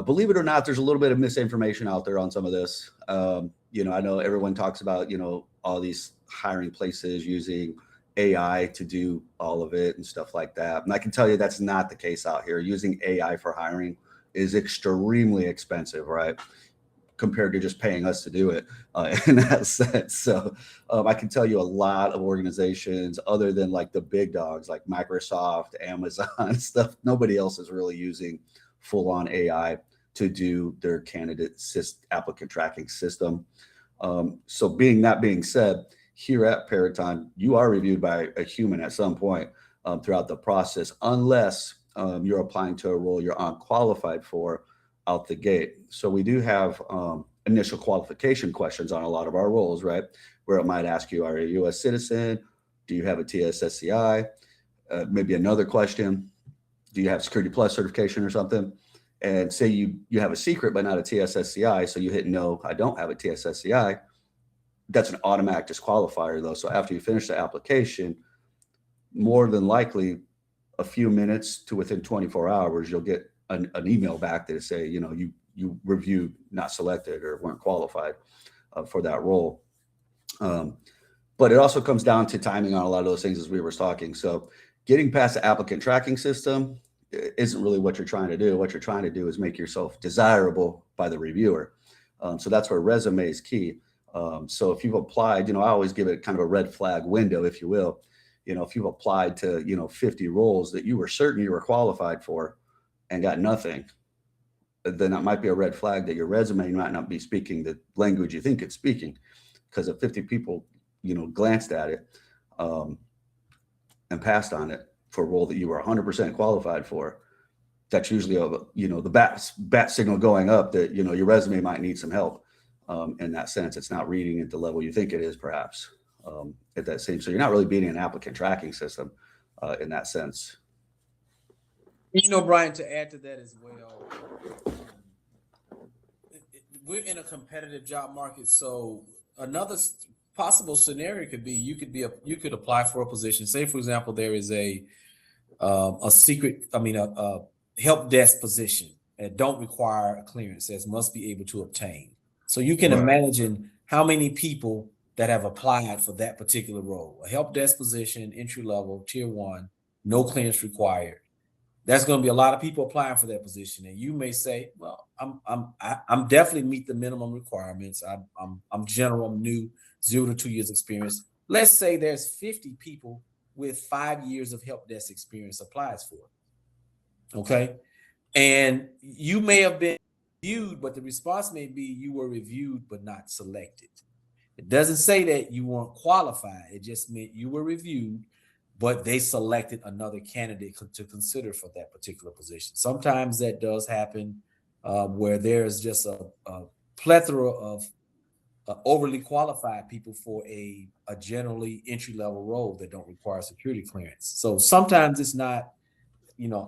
Believe it or not, there's a little bit of misinformation out there on some of this. I know everyone talks about, all these hiring places using AI to do all of it and stuff like that. And I can tell you that's not the case out here. Using AI for hiring is extremely expensive, right? Compared to just paying us to do it in that sense. So I can tell you a lot of organizations other than like the big dogs like Microsoft, Amazon, stuff, nobody else is really using full-on AI to do their candidate applicant tracking system. So being said, here at Peraton, you are reviewed by a human at some point throughout the process, unless you're applying to a role you're unqualified for out the gate. So we do have initial qualification questions on a lot of our roles, right? Where it might ask you, are you a U.S. citizen? Do you have a TSSCI? Maybe another question, do you have Security Plus certification or something? And say you have a secret but not a TSSCI, so you hit no, I don't have a TSSCI. That's an automatic disqualifier though. So after you finish the application, more than likely a few minutes to within 24 hours, you'll get an email back that say, you reviewed, not selected, or weren't qualified for that role. But it also comes down to timing on a lot of those things as we were talking. So getting past the applicant tracking system, isn't really what you're trying to do. What you're trying to do is make yourself desirable by the reviewer. So that's where resume is key. So if you've applied, I always give it kind of a red flag window, if you will. If you've applied to, 50 roles that you were certain you were qualified for and got nothing, then that might be a red flag that your resume might not be speaking the language you think it's speaking. Because if 50 people, glanced at it and passed on it for a role that you were 100% qualified for, that's usually the bat signal going up that your resume might need some help. In that sense, it's not reading at the level you think it is, perhaps. At that same, so you're not really beating an applicant tracking system in that sense. Brian, to add to that as well, we're in a competitive job market, so another possible scenario could be you could apply for a position. Say, for example, there is a help desk position that don't require a clearance, that must be able to obtain. So you can imagine how many people that have applied for that particular role, a help desk position, entry level, tier 1, no clearance required. There's going to be a lot of people applying for that position, and you may say, "Well, I'm definitely meet the minimum requirements. I'm general, I'm new, 0 to 2 years experience." Let's say there's 50 people with 5 years of help desk experience applies for it. Okay, and you may have been reviewed, but the response may be you were reviewed but not selected. It doesn't say that you weren't qualified. It just meant you were reviewed, but they selected another candidate to consider for that particular position. Sometimes that does happen where there's just a plethora of overly qualified people for a generally entry-level role that don't require security clearance. So sometimes it's not,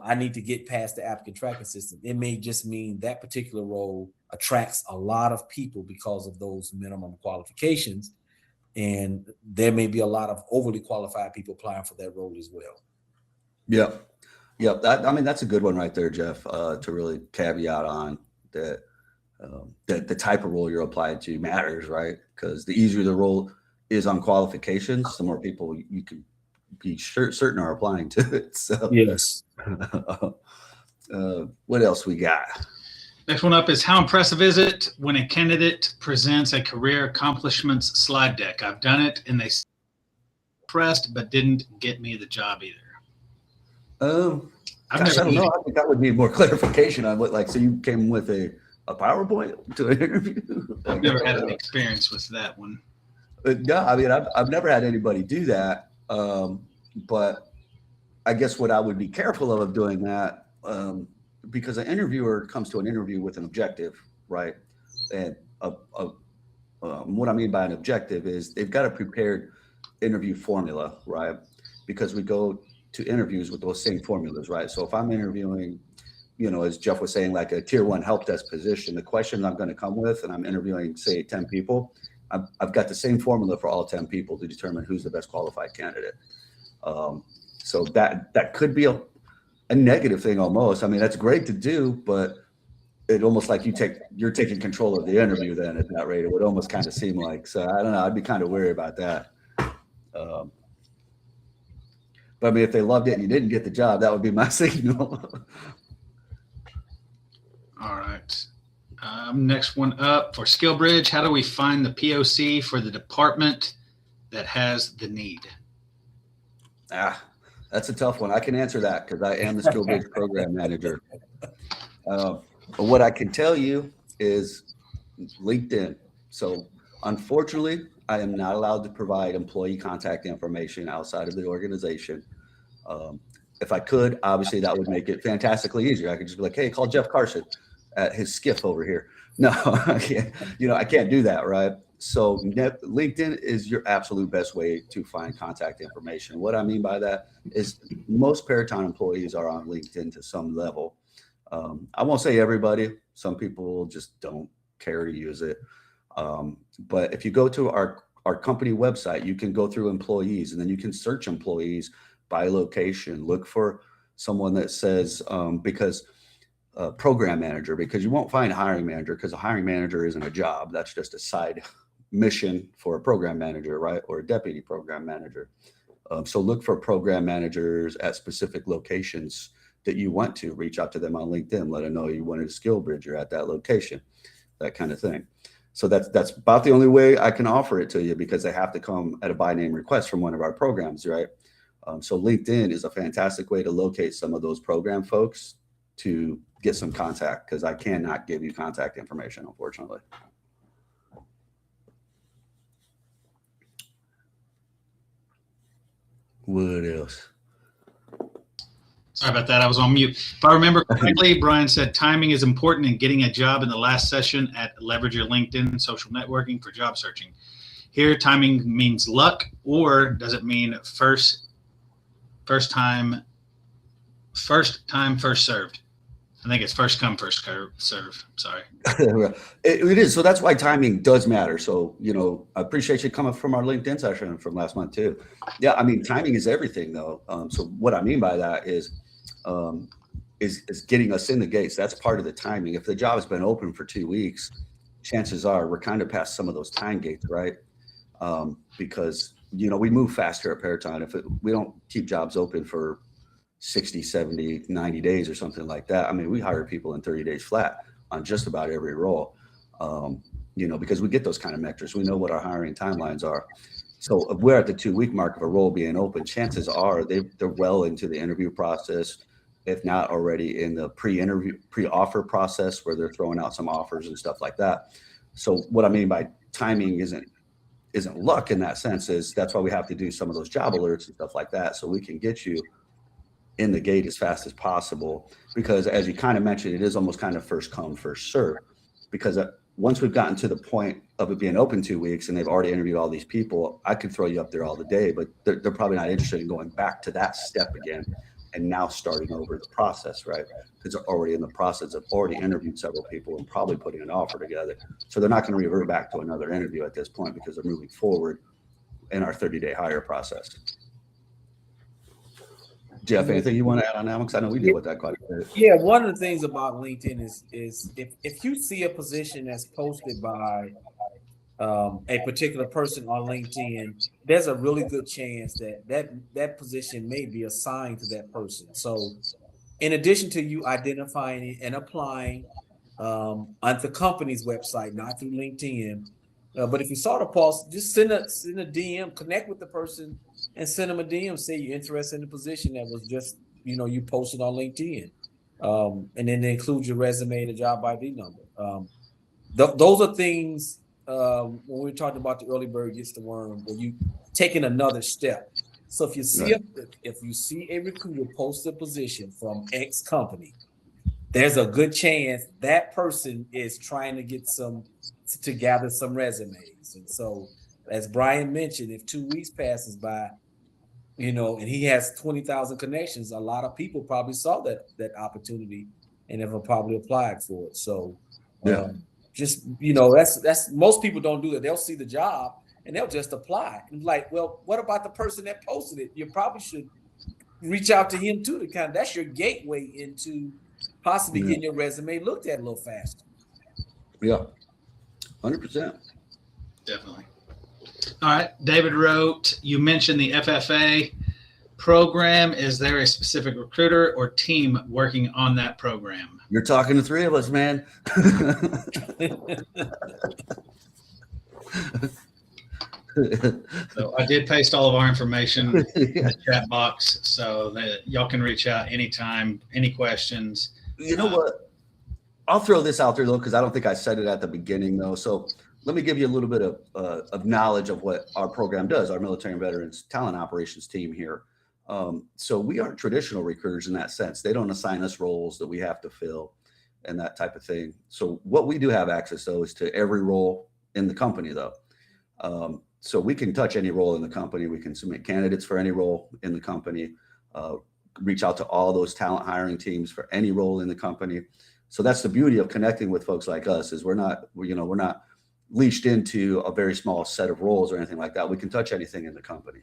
I need to get past the applicant tracking system. It may just mean that particular role attracts a lot of people because of those minimum qualifications. And there may be a lot of overly qualified people applying for that role as well. Yep. That's a good one right there, Jeff, to really caveat on that. That the type of role you're applying to matters, right? Because the easier the role is on qualifications, the more people you can be certain are applying to it. So yes. What else we got? Next one up is, how impressive is it when a candidate presents a career accomplishments slide deck? I've done it and they impressed, but didn't get me the job either. I don't know. I think that would need more clarification on what, so you came with a PowerPoint to an interview? I've never had any experience with that one. No, I've never had anybody do that. But I guess what I would be careful of doing that, because an interviewer comes to an interview with an objective, right? And what I mean by an objective is they've got a prepared interview formula, right? Because we go to interviews with those same formulas, right? So if I'm interviewing, as Jeff was saying, like a tier 1 help desk position, the questions I'm going to come with, and I'm interviewing, say, 10 people, I've got the same formula for all 10 people to determine who's the best qualified candidate. So that could be a negative thing almost. That's great to do, but it almost like you're taking control of the interview then at that rate. It would almost kind of seem like. So I don't know. I'd be kind of wary about that. But if they loved it and you didn't get the job, that would be my signal. All right. Next one up for SkillBridge. How do we find the POC for the department that has the need? That's a tough one. I can answer that because I am the SkillBridge program manager. But what I can tell you is LinkedIn. So unfortunately, I am not allowed to provide employee contact information outside of the organization. If I could, obviously that would make it fantastically easier. I could just be like, hey, call Jeff Carson at his skiff over here. No, I can't, I can't do that, right? So LinkedIn is your absolute best way to find contact information. What I mean by that is most Peraton employees are on LinkedIn to some level. I won't say everybody. Some people just don't care to use it. But if you go to our company website, you can go through employees and then you can search employees by location. Look for someone that says, program manager, because you won't find hiring manager, because a hiring manager isn't a job. That's just a side mission for a program manager, right? Or a deputy program manager. So look for program managers at specific locations that you went to. Reach out to them on LinkedIn, let them know you wanted a skill bridger at that location, that kind of thing. So that's about the only way I can offer it to you, because they have to come at a by name request from one of our programs, right? So LinkedIn is a fantastic way to locate some of those program folks to get some contact, because I cannot give you contact information, unfortunately. What else? Sorry about that. I was on mute. If I remember correctly, Brian said timing is important in getting a job in the last session at Leverage Your LinkedIn Social Networking for job searching. Here, timing means luck, or does it mean first time, first served? I think it's first come, first serve. Sorry. It is. So that's why timing does matter. So, I appreciate you coming from our LinkedIn session from last month too. Yeah. I mean, timing is everything though. So what I mean by that is getting us in the gates. That's part of the timing. If the job has been open for 2 weeks, chances are we're kind of past some of those time gates, right? Because, we move faster at Peraton. We don't keep jobs open for 60, 70, 90 days or something like that. I mean, we hire people in 30 days flat on just about every role, because we get those kind of metrics. We know what our hiring timelines are. So if we're at the 2 week mark of a role being open, chances are they're well into the interview process, if not already in the pre-offer process where they're throwing out some offers and stuff like that. So what I mean by timing isn't luck in that sense. That's why we have to do some of those job alerts and stuff like that, so we can get you in the gate as fast as possible, because as you kind of mentioned, it is almost kind of first come, first serve, because once we've gotten to the point of it being open 2 weeks and they've already interviewed all these people, I could throw you up there all the day, but they're probably not interested in going back to that step again and now starting over the process, right? Because they're already in the process of already interviewed several people and probably putting an offer together. So they're not going to revert back to another interview at this point, because they're moving forward in our 30-day hire process. Jeff, anything you want to add on that one? Because I know we deal with that quite a bit. Yeah, one of the things about LinkedIn is if you see a position that's posted by a particular person on LinkedIn, there's a really good chance that position may be assigned to that person. So in addition to you identifying it and applying on the company's website, not through LinkedIn, but if you saw the post, just send a DM, connect with the person, and send them a DM, say you're interested in the position that was just, you posted on LinkedIn. And then include your resume and the job ID number. Those are things when we're talking about the early bird gets the worm, where you taking another step. So if you see a recruiter post a position from X company, there's a good chance that person is trying to gather some resumes. And so, as Brian mentioned, if 2 weeks passes by, and he has 20,000 connections, a lot of people probably saw that opportunity and have probably applied for it. So, that's most people don't do that. They'll see the job and they'll just apply. And like, well, what about the person that posted it? You probably should reach out to him too. That's your gateway into possibly getting your resume looked at a little faster. Yeah, 100%. Definitely. All right. David wrote, you mentioned the FFA program. Is there a specific recruiter or team working on that program? You're talking to three of us, man. So I did paste all of our information in the chat box so that y'all can reach out anytime, any questions. You know what? I'll throw this out there though, because I don't think I said it at the beginning though. So let me give you a little bit of knowledge of what our program does, our military and veterans talent operations team here. So we aren't traditional recruiters in that sense. They don't assign us roles that we have to fill and that type of thing. So what we do have access though is to every role in the company though. So we can touch any role in the company. We can submit candidates for any role in the company, reach out to all those talent hiring teams for any role in the company. So that's the beauty of connecting with folks like us, is we're not leashed into a very small set of roles or anything like that. We can touch anything in the company.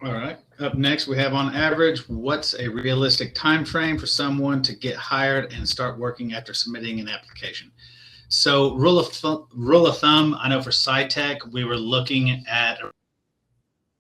All right. Up next, we have on average, what's a realistic time frame for someone to get hired and start working after submitting an application? So rule of thumb, I know for SciTech, we were looking at,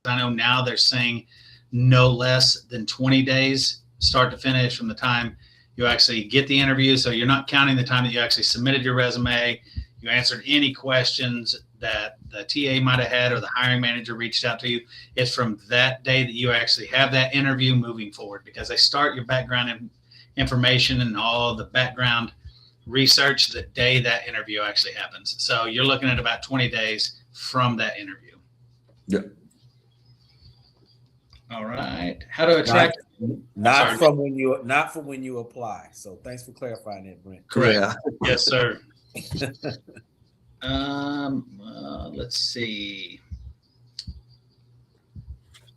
I know now they're saying no less than 20 days, start to finish, from the time you actually get the interview. So you're not counting the time that you actually submitted your resume, you answered any questions that the TA might have had or the hiring manager reached out to you. It's from that day that you actually have that interview moving forward, because they start your background information and all the background research the day that interview actually happens. So you're looking at about 20 days from that interview. Yeah. All right. How to attract? Not from when you apply. So thanks for clarifying that, Brent. Correct. Yeah. Yes, sir. Let's see.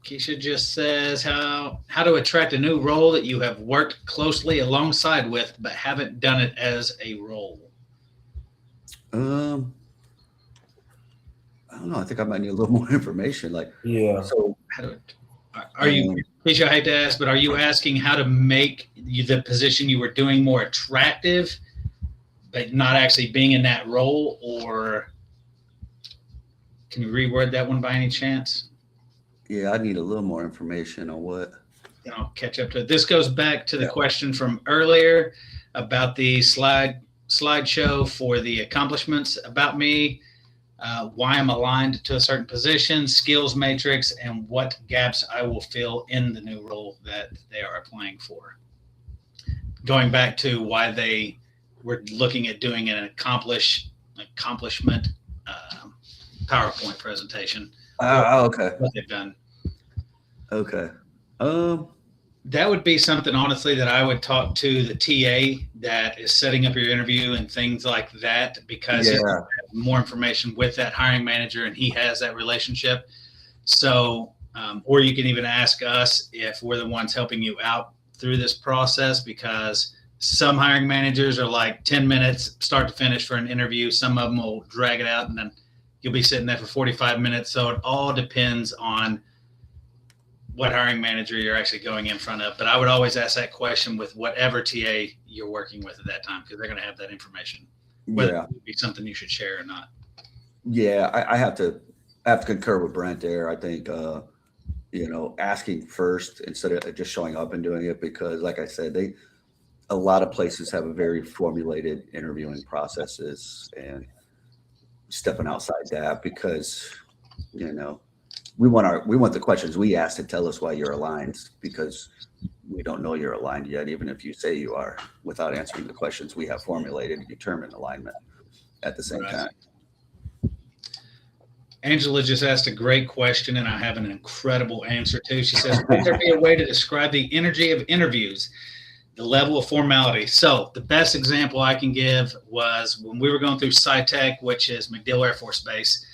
Keisha just says how to attract a new role that you have worked closely alongside with, but haven't done it as a role. I don't know. I think I might need a little more information. Like, Yeah. so Are you, Keisha, I hate to ask, but are you asking how to make the position you were doing more attractive, but not actually being in that role? Or can you reword that one by any chance? yeah, I need a little more information on what. And I'll catch up to it. This goes back to the question from earlier about the slideshow for the accomplishments about me, why I'm aligned to a certain position, skills matrix, and what gaps I will fill in the new role that they are applying for. Going back to why they were looking at doing an accomplishment PowerPoint presentation. Okay. What they've done. Okay. That would be something, honestly, that I would talk to the TA that is setting up your interview and things like that, because Yeah. you have more information with that hiring manager and he has that relationship. So, or you can even ask us if we're the ones helping you out through this process, because some hiring managers are like 10 minutes start to finish for an interview. Some of them will drag it out and then you'll be sitting there for 45 minutes. So it all depends on what hiring manager you're actually going in front of. But I would always ask that question with whatever TA you're working with at that time, because they're going to have that information, whether Yeah. it would be something you should share or not. Yeah, I have to concur with Brent there. I think asking first instead of just showing up and doing it, because like I said, a lot of places have a very formulated interviewing processes, and stepping outside that, because we want the questions we ask to tell us why you're aligned, because we don't know you're aligned yet, even if you say you are, without answering the questions we have formulated to determine alignment at the same time. Angela just asked a great question, and I have an incredible answer too. She says, would there be a way to describe the energy of interviews, the level of formality? So the best example I can give was when we were going through SciTech, which is MacDill Air Force Base.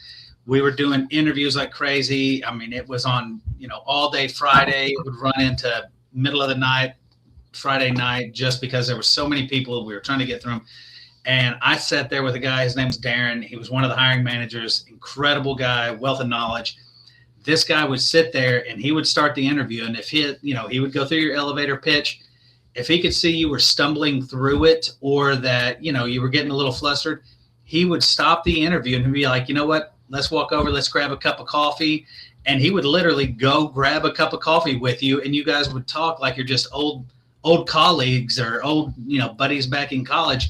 We were doing interviews like crazy. I mean, it was on, all day Friday. It would run into middle of the night, Friday night, just because there were so many people. We were trying to get through them. And I sat there with a guy, his name was Darren. He was one of the hiring managers, incredible guy, wealth of knowledge. This guy would sit there and he would start the interview. And if he would go through your elevator pitch. If he could see you were stumbling through it, or that, you were getting a little flustered, he would stop the interview and be like, you know what, let's walk over, let's grab a cup of coffee. And he would literally go grab a cup of coffee with you, and you guys would talk like you're just old colleagues or old, buddies back in college.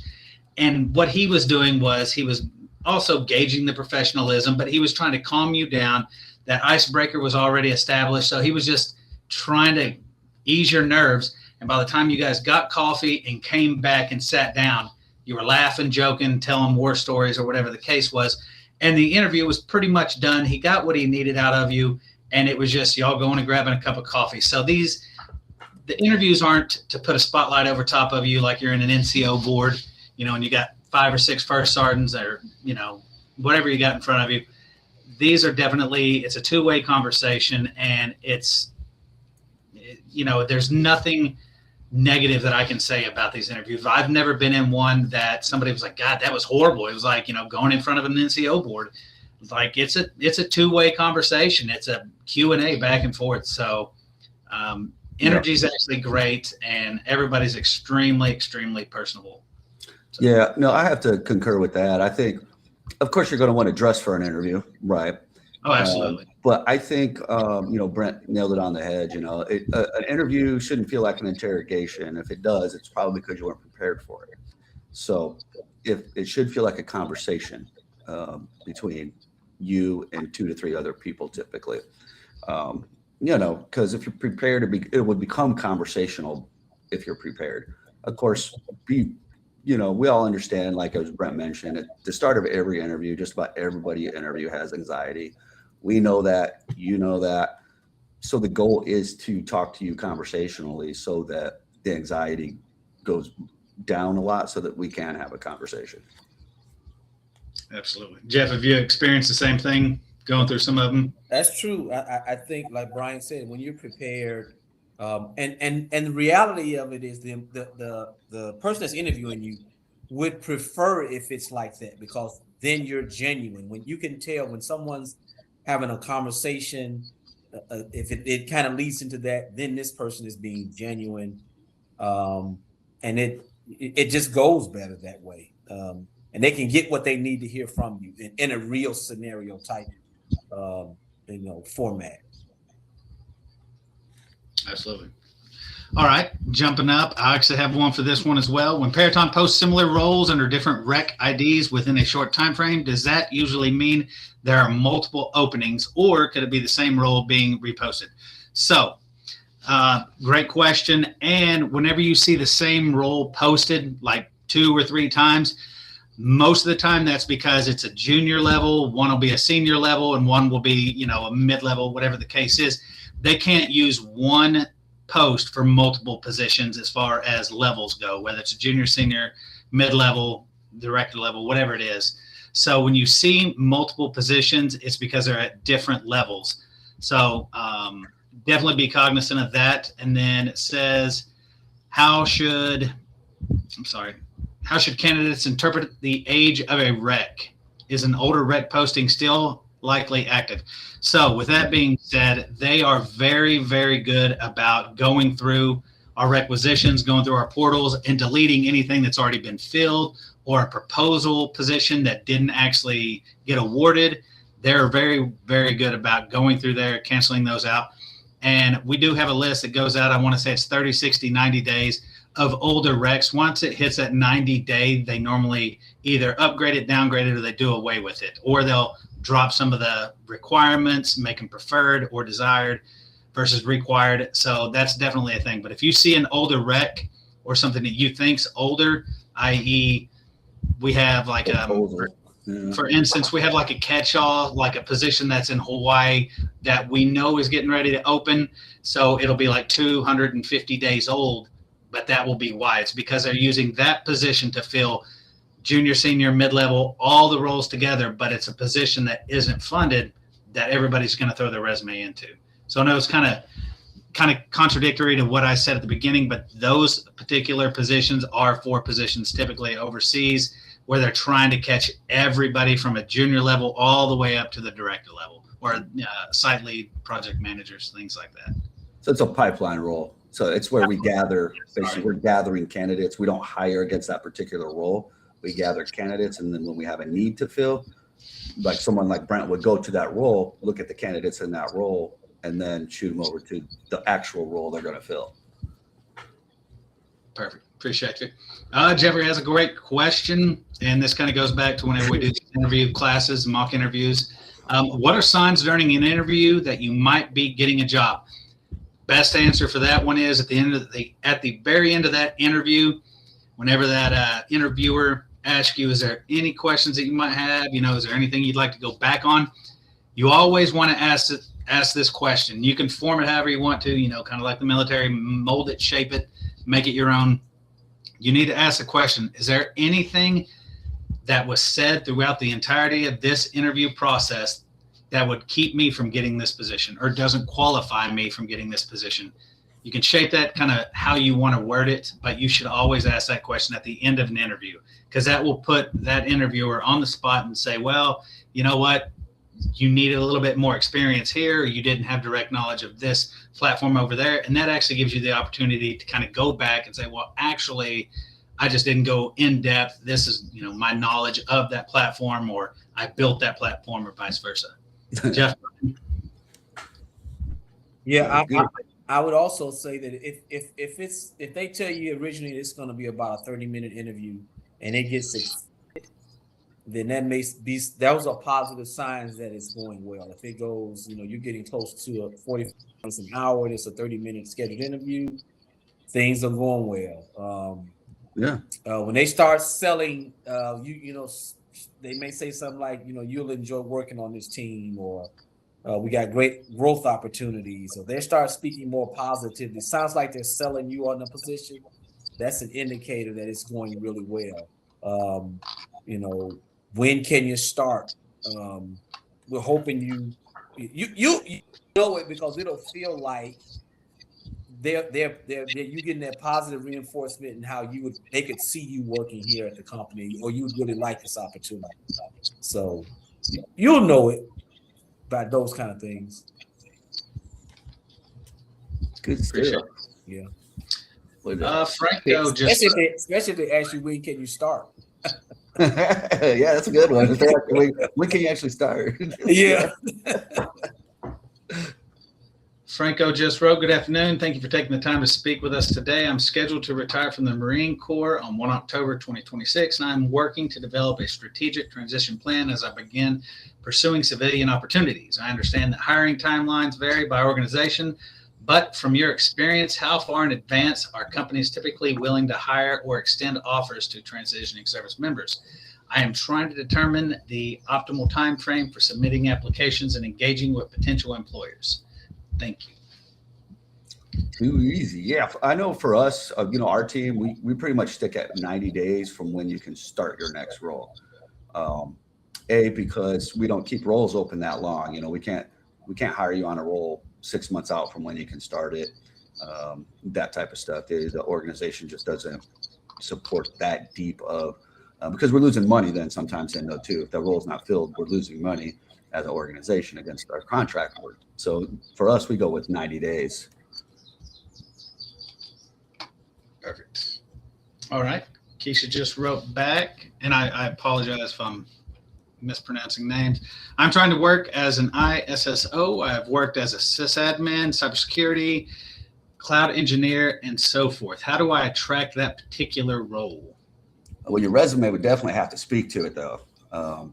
And what he was doing was he was also gauging the professionalism, but he was trying to calm you down. That icebreaker was already established. So he was just trying to ease your nerves. And by the time you guys got coffee and came back and sat down, you were laughing, joking, telling war stories or whatever the case was. And the interview was pretty much done. He got what he needed out of you. And it was just y'all going and grabbing a cup of coffee. So the interviews aren't to put a spotlight over top of you like you're in an NCO board, and you got 5 or 6 first sergeants or, whatever you got in front of you. These are definitely, it's a two-way conversation, and there's nothing negative that I can say about these interviews. I've never been in one that somebody was like, God, that was horrible. It was like, going in front of an NCO board. Like it's a two-way conversation. It's a Q&A back and forth. So energy is actually great, and everybody's extremely, extremely personable. So. Yeah, no, I have to concur with that. I think, of course, you're going to want to dress for an interview, right? Oh, absolutely. But I think, Brent nailed it on the head. An interview shouldn't feel like an interrogation. If it does, it's probably because you weren't prepared for it. So if it should feel like a conversation between you and 2 to 3 other people, typically, because if you're prepared it would become conversational if you're prepared. Of course, we all understand, like as Brent mentioned, at the start of every interview, just about everybody interview has anxiety. We know that, that. So the goal is to talk to you conversationally so that the anxiety goes down a lot so that we can have a conversation. Absolutely. Jeff, have you experienced the same thing going through some of them? That's true. I think, like Brian said, when you're prepared, and the reality of it is the person that's interviewing you would prefer if it's like that, because then you're genuine. When you can tell when someone's having a conversation, if it kind of leads into that, then this person is being genuine, and it just goes better that way. And they can get what they need to hear from you in a real scenario type, format. Absolutely. All right, jumping up. I actually have one for this one as well. When Peraton posts similar roles under different rec IDs within a short time frame, does that usually mean there are multiple openings, or could it be the same role being reposted? So, great question. And whenever you see the same role posted like 2 or 3 times, most of the time that's because it's a junior level, one will be a senior level, and one will be, a mid-level, whatever the case is. They can't use one post for multiple positions as far as levels go, whether it's a junior, senior, mid-level, director level, whatever it is. So when you see multiple positions, it's because they're at different levels. So definitely be cognizant of that. And then it says, how should candidates interpret the age of a rec? Is an older rec posting still likely active? So with that being said, they are very, very good about going through our requisitions, going through our portals, and deleting anything that's already been filled or a proposal position that didn't actually get awarded. They're very, very good about going through there, canceling those out. And we do have a list that goes out, I want to say it's 30, 60, 90 days of older recs. Once it hits that 90-day, they normally either upgrade it, downgrade it, or they do away with it. Or they'll drop some of the requirements, make them preferred or desired versus required. So that's definitely a thing. But if you see an older rec or something that you think's older, i.e. we have like for instance, we have like a catch-all, like a position that's in Hawaii that we know is getting ready to open. So it'll be like 250 days old, but that will be why. It's because they're using that position to fill junior, senior, mid-level, all the roles together, but it's a position that isn't funded that everybody's going to throw their resume into. So I know it's kind of contradictory to what I said at the beginning, but those particular positions are for positions typically overseas where they're trying to catch everybody from a junior level all the way up to the director level, or site lead, project managers, things like that. So it's a pipeline role. So it's where we gather, basically we're gathering candidates. We don't hire against that particular role. We gather candidates, and then when we have a need to fill, like someone like Brent would go to that role, look at the candidates in that role, and then shoot them over to the actual role they're going to fill. Perfect. Appreciate you. Jeffrey has a great question, and this kind of goes back to whenever we do interview classes, mock interviews. What are signs during an interview that you might be getting a job? Best answer for that one is at the very end of that interview, whenever that interviewer asks you, is there any questions that you might have? Is there anything you'd like to go back on? You always want to ask this question. You can form it however you want to, kind of like the military, mold it, shape it, make it your own. You need to ask the question, is there anything that was said throughout the entirety of this interview process that would keep me from getting this position or doesn't qualify me from getting this position? You can shape that kind of how you want to word it, but you should always ask that question at the end of an interview, because that will put that interviewer on the spot and say, well, you know what? You needed a little bit more experience here, or you didn't have direct knowledge of this platform over there. And that actually gives you the opportunity to kind of go back and say, well, actually, I just didn't go in depth. This is, my knowledge of that platform, or I built that platform, or vice versa. Jeff. Yeah, I would also say that if they tell you originally it's going to be about a 30-minute interview and it gets extended, then that was a positive sign that it's going well. If it goes, you're getting close to a 40 minutes an hour, it's a 30-minute scheduled interview, things are going well. When they start selling, they may say something like, you'll enjoy working on this team, or we got great growth opportunities. So they start speaking more positively. It sounds like they're selling you on the position. That's an indicator that it's going really well. When can you start? We're hoping you know it, because it'll feel like they're you getting that positive reinforcement and how they could see you working here at the company, or you would really like this opportunity. So you'll know it by those kind of things. Good stuff. Yeah. Franco, especially if they ask you, when can you start? Yeah, that's a good one. When can you actually start? Yeah. Franco just wrote, good afternoon. Thank you for taking the time to speak with us today. I'm scheduled to retire from the Marine Corps on 1 October 2026, and I'm working to develop a strategic transition plan as I begin pursuing civilian opportunities. I understand that hiring timelines vary by organization, but from your experience, how far in advance are companies typically willing to hire or extend offers to transitioning service members? I am trying to determine the optimal time frame for submitting applications and engaging with potential employers. Thank you. Too easy. Yeah, I know for us, our team, we pretty much stick at 90 days from when you can start your next role. Because we don't keep roles open that long. We can't hire you on a role 6 months out from when you can start it. That type of stuff. The organization just doesn't support that deep of, because we're losing money then sometimes too. If that role's not filled, we're losing money as an organization against our contract work. So for us, we go with 90 days. Perfect. All right. Keisha just wrote back, and I apologize if I'm mispronouncing names. I'm trying to work as an ISSO. I've worked as a sysadmin, cybersecurity, cloud engineer, and so forth. How do I attract that particular role? Well, your resume would definitely have to speak to it, though,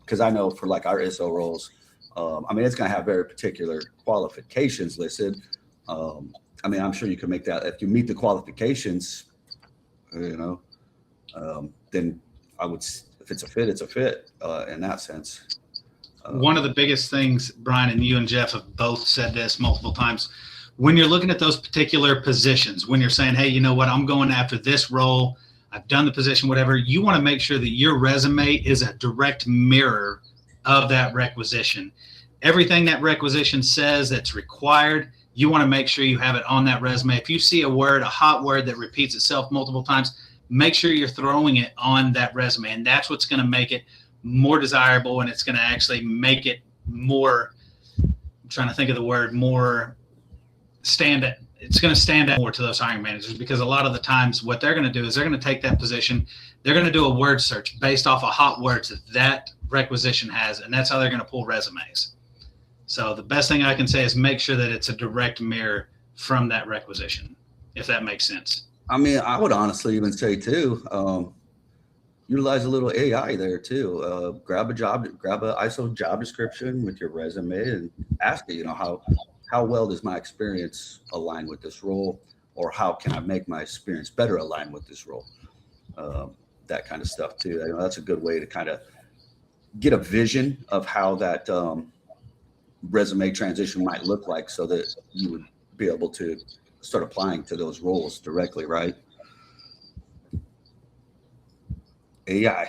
because I know for like our ISO roles, it's going to have very particular qualifications listed. I'm sure you can make that if you meet the qualifications, then I would, if it's a fit, it's a fit in that sense. One of the biggest things, Brian, and you and Jeff have both said this multiple times, when you're looking at those particular positions, when you're saying, hey, you know what, I'm going after this role, I've done the position, whatever, you want to make sure that your resume is a direct mirror of that requisition. Everything that requisition says that's required, you want to make sure you have it on that resume. If you see a hot word that repeats itself multiple times, make sure you're throwing it on that resume. And that's what's going to make it more desirable, and it's going to actually make it more, I'm trying to think of the word, more stand out. It's going to stand out more to those hiring managers, because a lot of the times what they're going to do is they're going to take that position, they're going to do a word search based off of hot words that requisition has, and that's how they're going to pull resumes. So the best thing I can say is make sure that it's a direct mirror from that requisition, if that makes sense. I would honestly even say too, utilize a little AI there too. Grab a ISO job description with your resume and ask it, how well does my experience align with this role, or how can I make my experience better align with this role? That kind of stuff too. That's a good way to kind of get a vision of how that resume transition might look like, so that you would be able to start applying to those roles directly, right? AI.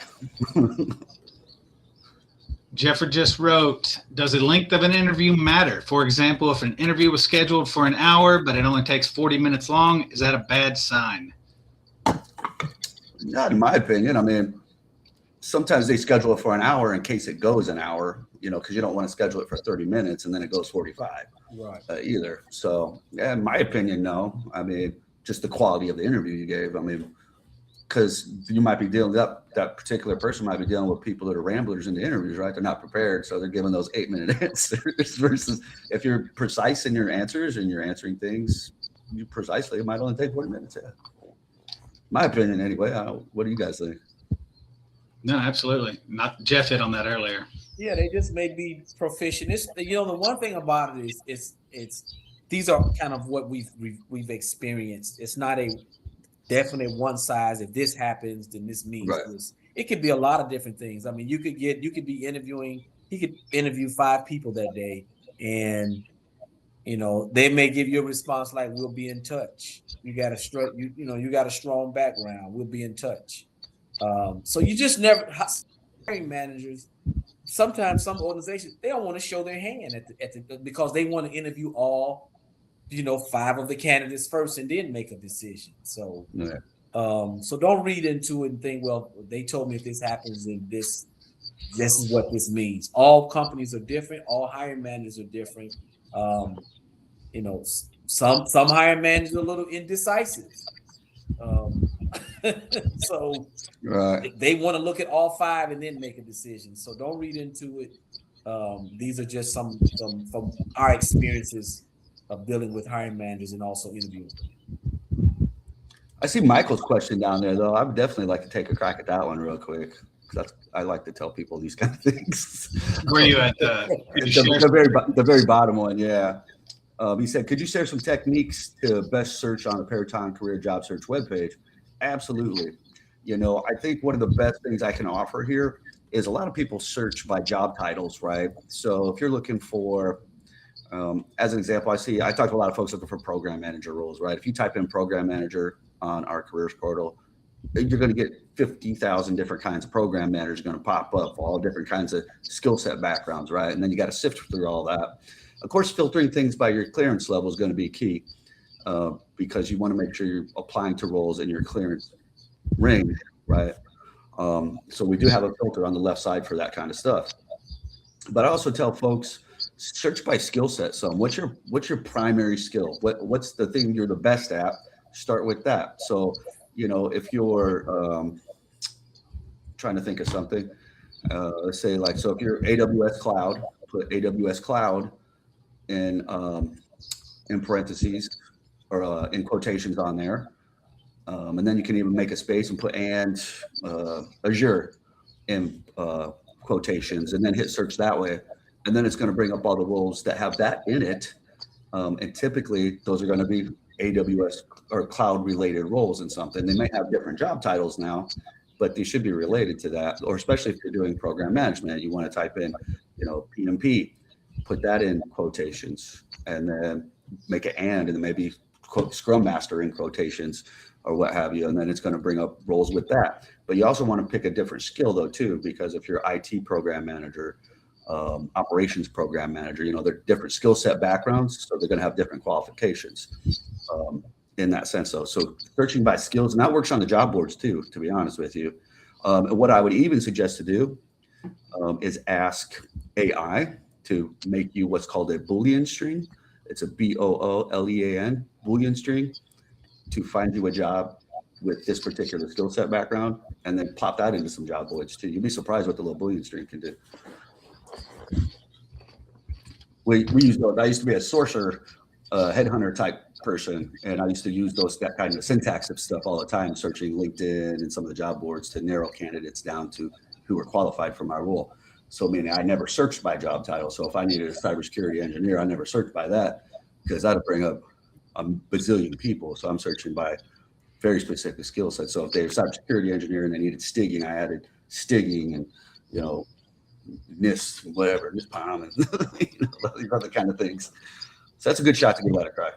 Jeffrey just wrote, does the length of an interview matter? For example, if an interview was scheduled for an hour, but it only takes 40 minutes long, is that a bad sign? Not in my opinion. Sometimes they schedule it for an hour in case it goes an hour, because you don't want to schedule it for 30 minutes and then it goes 45 either. So yeah, in my opinion, no. Just the quality of the interview you gave. because you might be dealing that particular person might be dealing with people that are ramblers in the interviews, right? They're not prepared, so they're giving those 8-minute answers. Versus if you're precise in your answers and you're answering things precisely, it might only take 40 minutes. Yeah. My opinion, anyway. What do you guys think? No, absolutely. Not Jeff hit on that earlier. Yeah, they just may be proficient. It's, the one thing about it is it's these are kind of what we've experienced. It's not a definite one size. If this happens, then this means this. It could be a lot of different things. I mean, you could be interviewing. He could interview 5 people that day, and they may give you a response like, "We'll be in touch. You got you got a strong background. We'll be in touch." So you just never. Hiring managers, sometimes some organizations, they don't want to show their hand because they want to interview all 5 of the candidates first and then make a decision. So so don't read into it and think, well, they told me if this happens, then this is what this means. All companies are different. All hiring managers are different. Some hiring managers are a little indecisive. So they want to look at all 5 and then make a decision. So don't read into it. These are just some from our experiences of dealing with hiring managers and also interviewing. I see Michael's question down there, though. I would definitely like to take a crack at that one real quick. I like to tell people these kind of things. Where are you at? The very bottom one, yeah. He said, could you share some techniques to best search on the Peraton Career Job Search webpage? Absolutely. I think one of the best things I can offer here is a lot of people search by job titles, right? So if you're looking for, as an example, I talk to a lot of folks looking for program manager roles, right? If you type in program manager on our careers portal, you're going to get 50,000 different kinds of program managers going to pop up, all different kinds of skill set backgrounds, right? And then you got to sift through all that. Of course, filtering things by your clearance level is going to be key because you want to make sure you're applying to roles in your clearance range, right? So we do have a filter on the left side for that kind of stuff. But I also tell folks, search by skill set. So what's your primary skill? What's the thing you're the best at? Start with that. So, if you're trying to think of something, let's say so if you're AWS Cloud, put AWS Cloud in parentheses or in quotations on there. And then you can even make a space and put Azure in quotations and then hit search that way. And then it's going to bring up all the roles that have that in it. And typically those are going to be AWS or cloud related roles in something. They may have different job titles now, but they should be related to that. Or especially if you're doing program management, you want to type in, PMP, put that in quotations and then make it and then maybe quote Scrum Master in quotations or what have you. And then it's going to bring up roles with that. But you also want to pick a different skill though, too, because if you're IT program manager, operations program manager, they're different skill set backgrounds, so they're going to have different qualifications in that sense. So searching by skills, and that works on the job boards too, to be honest with you. And what I would even suggest to do is ask AI to make you what's called a Boolean string. It's a BOOLEAN Boolean string to find you a job with this particular skill set background, and then pop that into some job boards too. You'll be surprised what the little Boolean string can do. We use those. I used to be a sourcer, headhunter type person, and I used to use that kind of syntax of stuff all the time, searching LinkedIn and some of the job boards to narrow candidates down to who were qualified for my role. So meaning I never searched by job title. So if I needed a cybersecurity engineer, I never searched by that because that'd bring up a bazillion people. So I'm searching by very specific skill sets. So if they're a cybersecurity engineer and they needed stigging, I added stigging and NIST, whatever, NISPOM, and these other kind of things. So that's a good shot to give that a cry.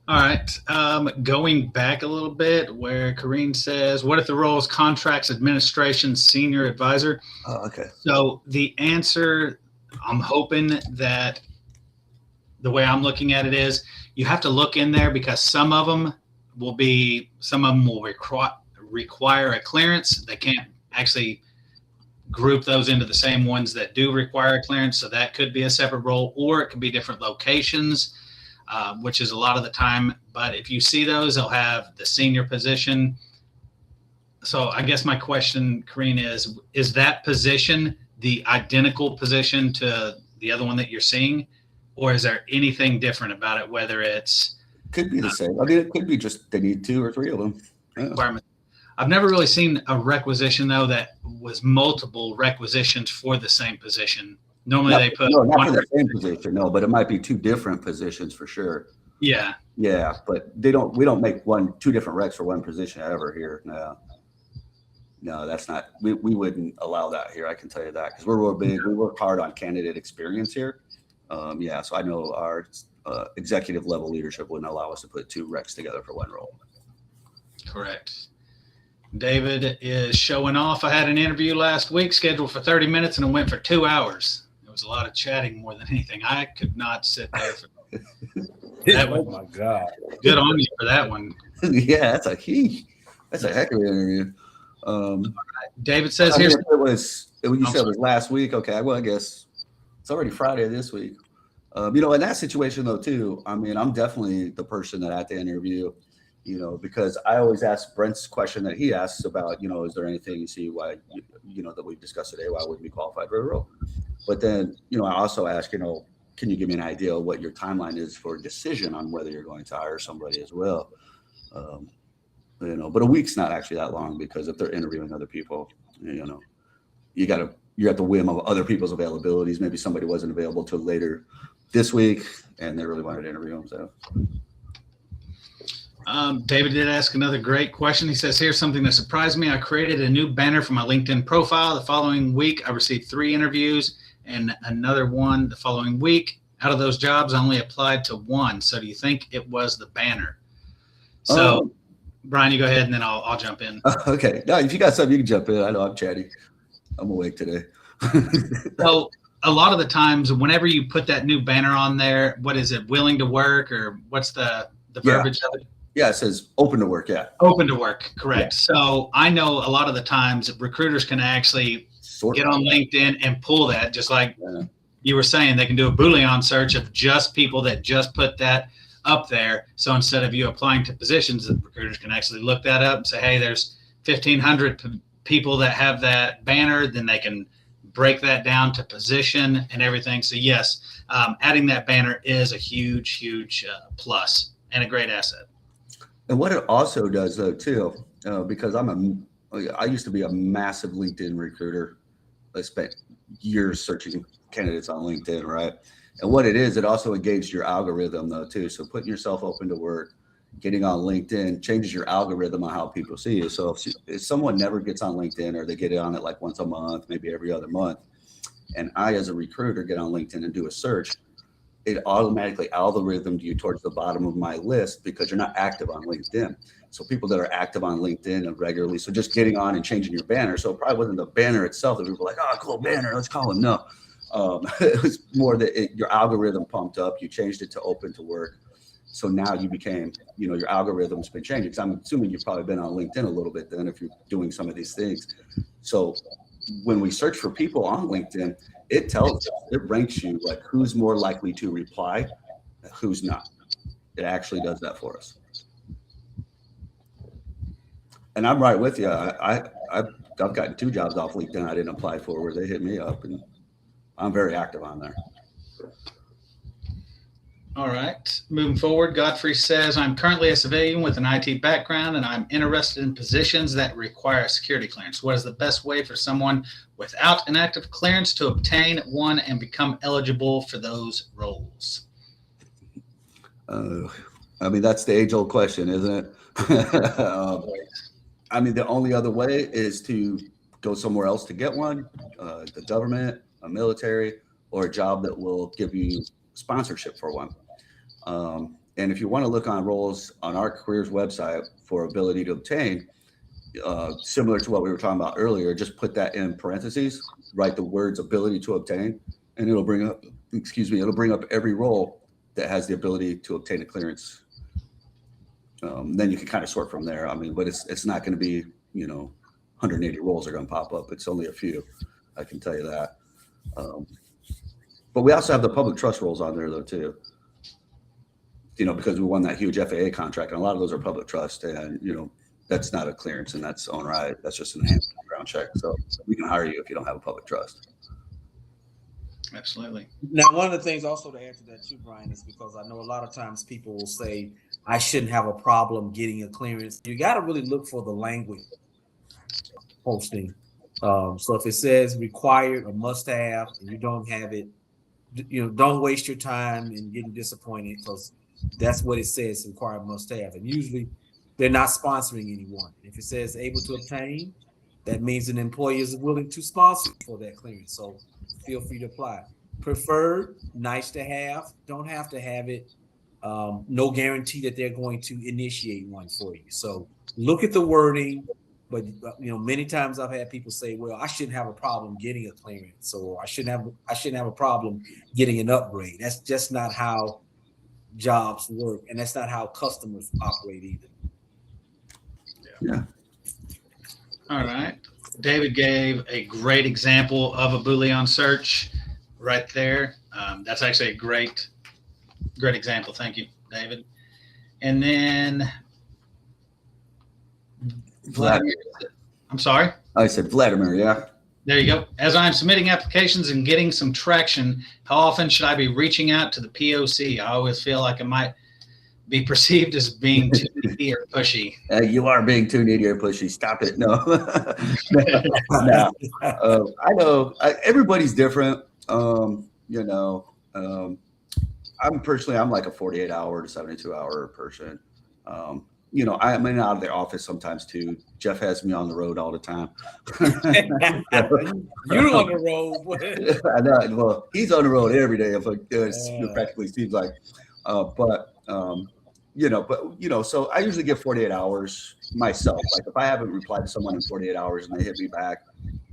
All right. Going back a little bit where Kareen says, what if the role is contracts administration senior advisor? Oh, okay. So the answer, I'm hoping that the way I'm looking at it is you have to look in there because some of them will require a clearance. They can't actually group those into the same ones that do require a clearance. So that could be a separate role, or it could be different locations. which is a lot of the time. But if you see those, they'll have the senior position. So I guess my question, Kareen, is that position the identical position to the other one that you're seeing? Or is there anything different about it, whether it's Could be the same. I mean, it could be just they need 2 or 3 of them. Yeah. requirement? I've never really seen a requisition though that was multiple requisitions for the same position. Normally they put not one. for the same position, no, but it might be 2 different positions for sure. Yeah. Yeah, but we don't make 2 different recs for one position ever here. No, that's not. We wouldn't allow that here. I can tell you that because we're real big. We work hard on candidate experience here. So I know our executive level leadership wouldn't allow us to put 2 recs together for one role. Correct. David is showing off. I had an interview last week scheduled for 30 minutes and it went for 2 hours. It was a lot of chatting more than anything. I could not sit there for that. Oh my God. Good on you for that one. Yeah, that's a heck of an interview. David says I mean, here's if it was when you said it was last week. Okay, well, I guess it's already Friday this week. In that situation though, too, I mean, I'm definitely the person that at the interview, because I always ask Brent's question that he asks about, is there anything you see why, that we've discussed today, why wouldn't be qualified for a role? But then, I also ask, can you give me an idea of what your timeline is for a decision on whether you're going to hire somebody as well? But a week's not actually that long because if they're interviewing other people, you're at the whim of other people's availabilities. Maybe somebody wasn't available till later this week and they really wanted to interview them. So. David did ask another great question. He says, here's something that surprised me. I created a new banner for my LinkedIn profile. The following week, I received 3 interviews and another one the following week. Out of those jobs, I only applied to 1. So do you think it was the banner? So, Brian, you go ahead and then I'll jump in. Okay. No, if you got something, you can jump in. I know I'm chatty. I'm awake today. So a lot of the times, whenever you put that new banner on there, what is it? Willing to work, or what's the verbiage of it? Yeah, it says open to work. Yeah. Open to work. Correct. Yeah. So I know a lot of the times recruiters can actually get on LinkedIn and pull that, just like you were saying, they can do a Boolean search of just people that just put that up there. So instead of you applying to positions, the recruiters can actually look that up and say, hey, there's 1,500 people that have that banner. Then they can break that down to position and everything. So yes, adding that banner is a huge, huge plus and a great asset. And what it also does though too, because I used to be a massive LinkedIn recruiter. I spent years searching candidates on LinkedIn, right? And what it is, it also engaged your algorithm though too. So putting yourself open to work, getting on LinkedIn changes your algorithm on how people see you. So if someone never gets on LinkedIn or they get on it like once a month, maybe every other month, and I as a recruiter get on LinkedIn and do a search, it automatically algorithmed you towards the bottom of my list because you're not active on LinkedIn. So people that are active on LinkedIn and regularly, so just getting on and changing your banner. So it probably wasn't the banner itself that people were like, oh, cool banner, let's call him. No, it was more that your algorithm pumped up. You changed it to open to work. So now you became, your algorithm's been changing. Because I'm assuming you've probably been on LinkedIn a little bit then if you're doing some of these things. So when we search for people on LinkedIn, it ranks you like who's more likely to reply, who's not. It actually does that for us. And I'm right with you. I've gotten 2 jobs off LinkedIn I didn't apply for where they hit me up, and I'm very active on there. All right. Moving forward, Godfrey says, I'm currently a civilian with an IT background, and I'm interested in positions that require security clearance. What is the best way for someone without an active clearance to obtain one and become eligible for those roles? That's the age-old question, isn't it? The only other way is to go somewhere else to get one, the government, a military, or a job that will give you sponsorship for one. And if you want to look on roles on our careers website for ability to obtain, similar to what we were talking about earlier, just put that in parentheses, write the words ability to obtain, and it'll bring up every role that has the ability to obtain a clearance. Then you can kind of sort from there. But it's not going to be, 180 roles are going to pop up. It's only a few, I can tell you that. But we also have the public trust roles on there though too. because we won that huge FAA contract, and a lot of those are public trust, and that's not a clearance, and that's on right. That's just an enhanced background check. So we can hire you if you don't have a public trust. Absolutely. Now, one of the things also to add to that too, Brian, is because I know a lot of times people will say, I shouldn't have a problem getting a clearance. You got to really look for the language posting. So if it says required or must have, and you don't have it, don't waste your time in getting disappointed, because that's what it says, required must have. And usually they're not sponsoring anyone. If it says able to obtain, that means an employer is willing to sponsor for that clearance. So feel free to apply. Preferred, nice to have, don't have to have it. No guarantee that they're going to initiate one for you. So look at the wording, but many times I've had people say, well, I shouldn't have a problem getting a clearance, or I shouldn't have a problem getting an upgrade. That's just not how jobs work, and that's not how customers operate either. Yeah. All right. David gave a great example of a Boolean search right there. That's actually a great example. Thank you, David. And then Vladimir. I'm sorry? I said Vladimir, yeah. There you go. As I'm submitting applications and getting some traction, how often should I be reaching out to the POC? I always feel like I might be perceived as being too needy or pushy. You are being too needy or pushy. Stop it. No. No. I know everybody's different. I'm like a 48-hour to 72-hour person. I'm in and out of the office sometimes too. Jeff has me on the road all the time. You're on the road. I know. Well, he's on the road every day. It practically seems like. So I usually give 48 hours myself. Like if I haven't replied to someone in 48 hours and they hit me back,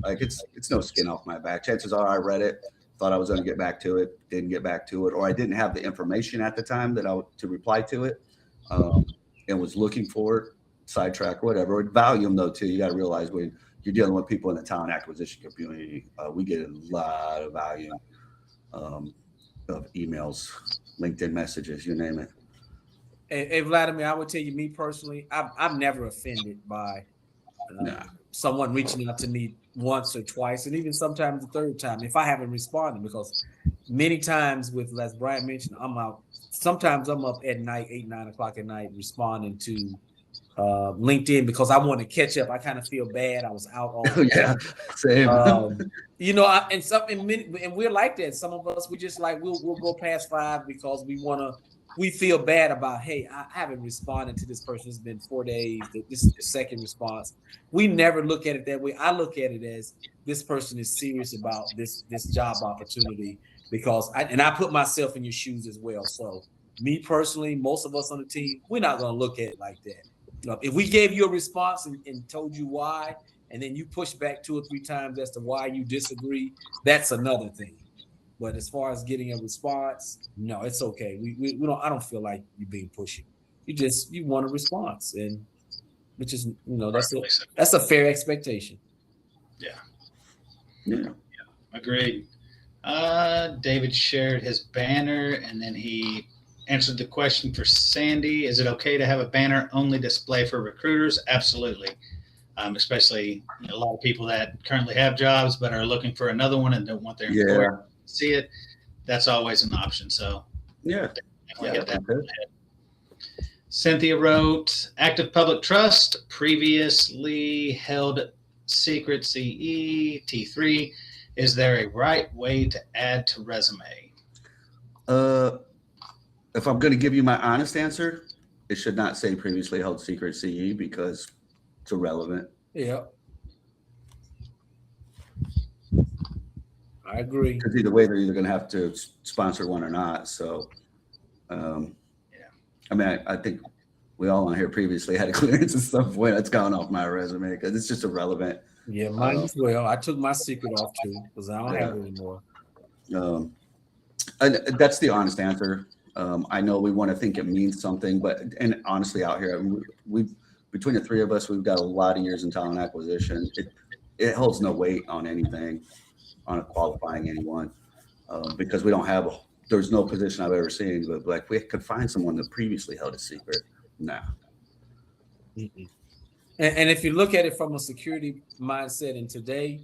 like it's no skin off my back. Chances are I read it, thought I was going to get back to it, didn't get back to it, or I didn't have the information at the time to reply to it, and was looking for it, sidetrack, whatever. With volume though too, you got to realize when you're dealing with people in the talent acquisition community, we get a lot of volume of emails, LinkedIn messages, you name it. Hey, Vladimir, I would tell you, me personally, I'm never offended by someone reaching out to me once or twice, and even sometimes the third time if I haven't responded, because many times as Brian mentioned, sometimes I'm up at night, 8, 9 o'clock at night, responding to LinkedIn because I want to catch up. I kind of feel bad. I was out all day. Yeah, same. And we're like that. Some of us, we just like, we'll go past 5 because we feel bad about, hey, I haven't responded to this person. It's been 4 days. This is the second response. We never look at it that way. I look at it as this person is serious about this job opportunity, because I put myself in your shoes as well. So me personally, most of us on the team, we're not going to look at it like that. If we gave you a response and told you why, and then you push back 2 or 3 times as to why you disagree, that's another thing. But as far as getting a response, no, it's okay. We don't. I don't feel like you're being pushy. You want a response, and which is that's a fair expectation. Yeah. Agreed. David shared his banner, and then he answered the question for Sandy. Is it okay to have a banner only display for recruiters? Absolutely. Especially a lot of people that currently have jobs but are looking for another one and don't want their employer to see it. That's always an option. So definitely get that. Cynthia wrote, active public trust, previously held secret CE, T3. Is there a right way to add to resume? If I'm going to give you my honest answer, it should not say previously held secret CE because it's irrelevant. Yeah. I agree. Because either way, they're either going to have to sponsor one or not. So, I think we all on here previously had a clearance at some point. That's gone off my resume because it's just irrelevant. Yeah, mine as well. I took my secret off too because I don't have it anymore. And that's the honest answer. I know we want to think it means something, and honestly, out here, we between the 3 of us, we've got a lot of years in talent acquisition. It holds no weight on anything, on qualifying anyone, because we don't have there's no position I've ever seen, but like we could find someone that previously held a secret. Nah. And if you look at it from a security mindset in today,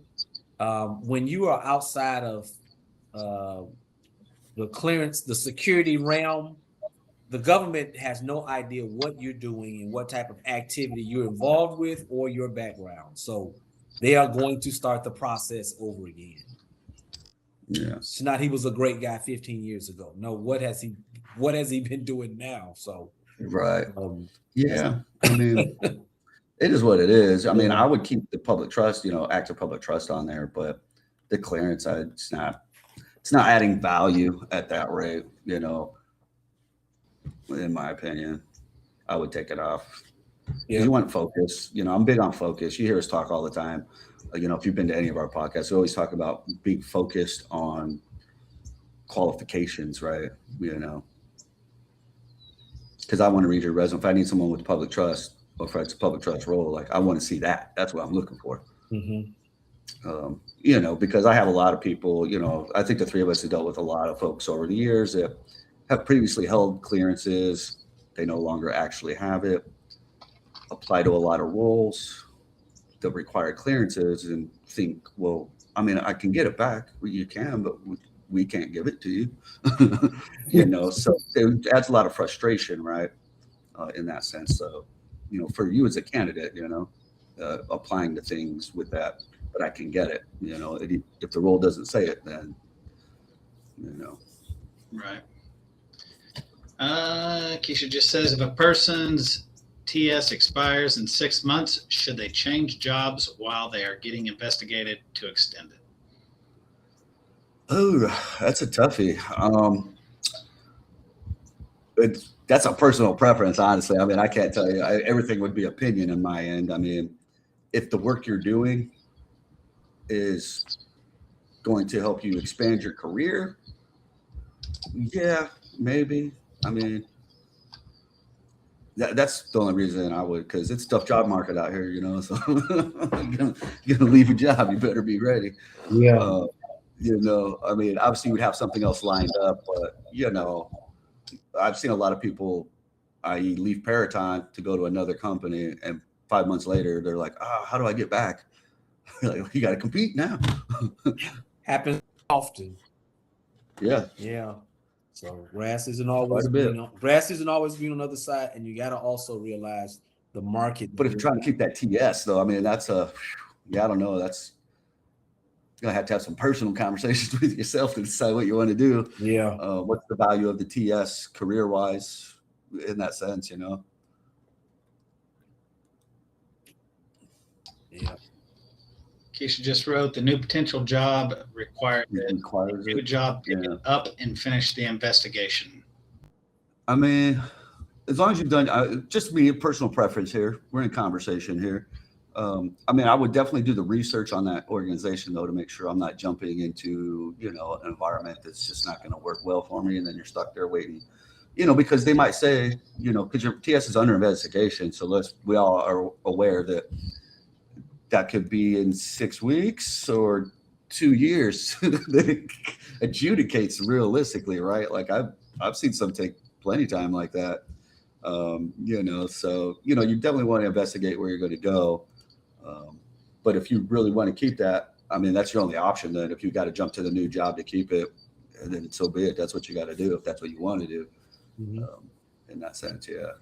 when you are outside of the clearance, the security realm, the government has no idea what you're doing and what type of activity you're involved with or your background. So they are going to start the process over again. Yeah. It's not he was a great guy 15 years ago. No, what has he been doing now? So Right. Yeah. I mean, it is what it is. I mean, I would keep the public trust, active public trust on there, but the clearance, it's not adding value at that rate, in my opinion. I would take it off. Yeah. You want focus. I'm big on focus. You hear us talk all the time. If you've been to any of our podcasts, we always talk about being focused on qualifications, right? Because I want to read your resume. If I need someone with public trust, or if it's a public trust role, like I want to see that. That's what I'm looking for. Because I have a lot of people, I think the three of us have dealt with a lot of folks over the years that have previously held clearances. They no longer actually have it. Apply to a lot of roles that require clearances and think, well, I mean, I can get it back. Well, you can, but we can't give it to you. So it adds a lot of frustration, right? In that sense. So, for you as a candidate, applying to things with that, but I can get it, if the role doesn't say it, then, Right. Keisha just says, if a person's TS expires in 6 months, should they change jobs while they are getting investigated to extend it? Oh, that's a toughie. That's a personal preference, honestly. I mean, I can't tell you. Everything would be opinion on my end. I mean, if the work you're doing is going to help you expand your career, yeah, maybe. I mean, that's the only reason I would, because it's a tough job market out here, so you're gonna leave a job, you better be ready. Yeah. I mean, obviously you'd have something else lined up, but I've seen a lot of people, i.e. leave Peraton to go to another company, and 5 months later they're like, how do I get back? Like, you got to compete now. Happens often. Yeah. So grass isn't always green on the other side, and you got to also realize the market. But if you're trying to keep that TS, though, I mean, that's I don't know. That's you're gonna have to have some personal conversations with yourself to decide what you want to do. Yeah. What's the value of the TS career-wise in that sense, Yeah. Keisha just wrote, the new potential job requires a new job pick it up and finish the investigation. I mean, as long as you've done, just me, personal preference here. We're in conversation here. I mean, I would definitely do the research on that organization, though, to make sure I'm not jumping into, an environment that's just not going to work well for me. And then you're stuck there waiting, because they might say, because your TS is under investigation. So we all are aware that could be in 6 weeks or 2 years that it adjudicates realistically, right? Like I've seen some take plenty of time like that. So, you definitely want to investigate where you're going to go. But if you really want to keep that, I mean, that's your only option then. If you got to jump to the new job to keep it, and then so be it. That's what you got to do if that's what you want to do. In that sense, yeah.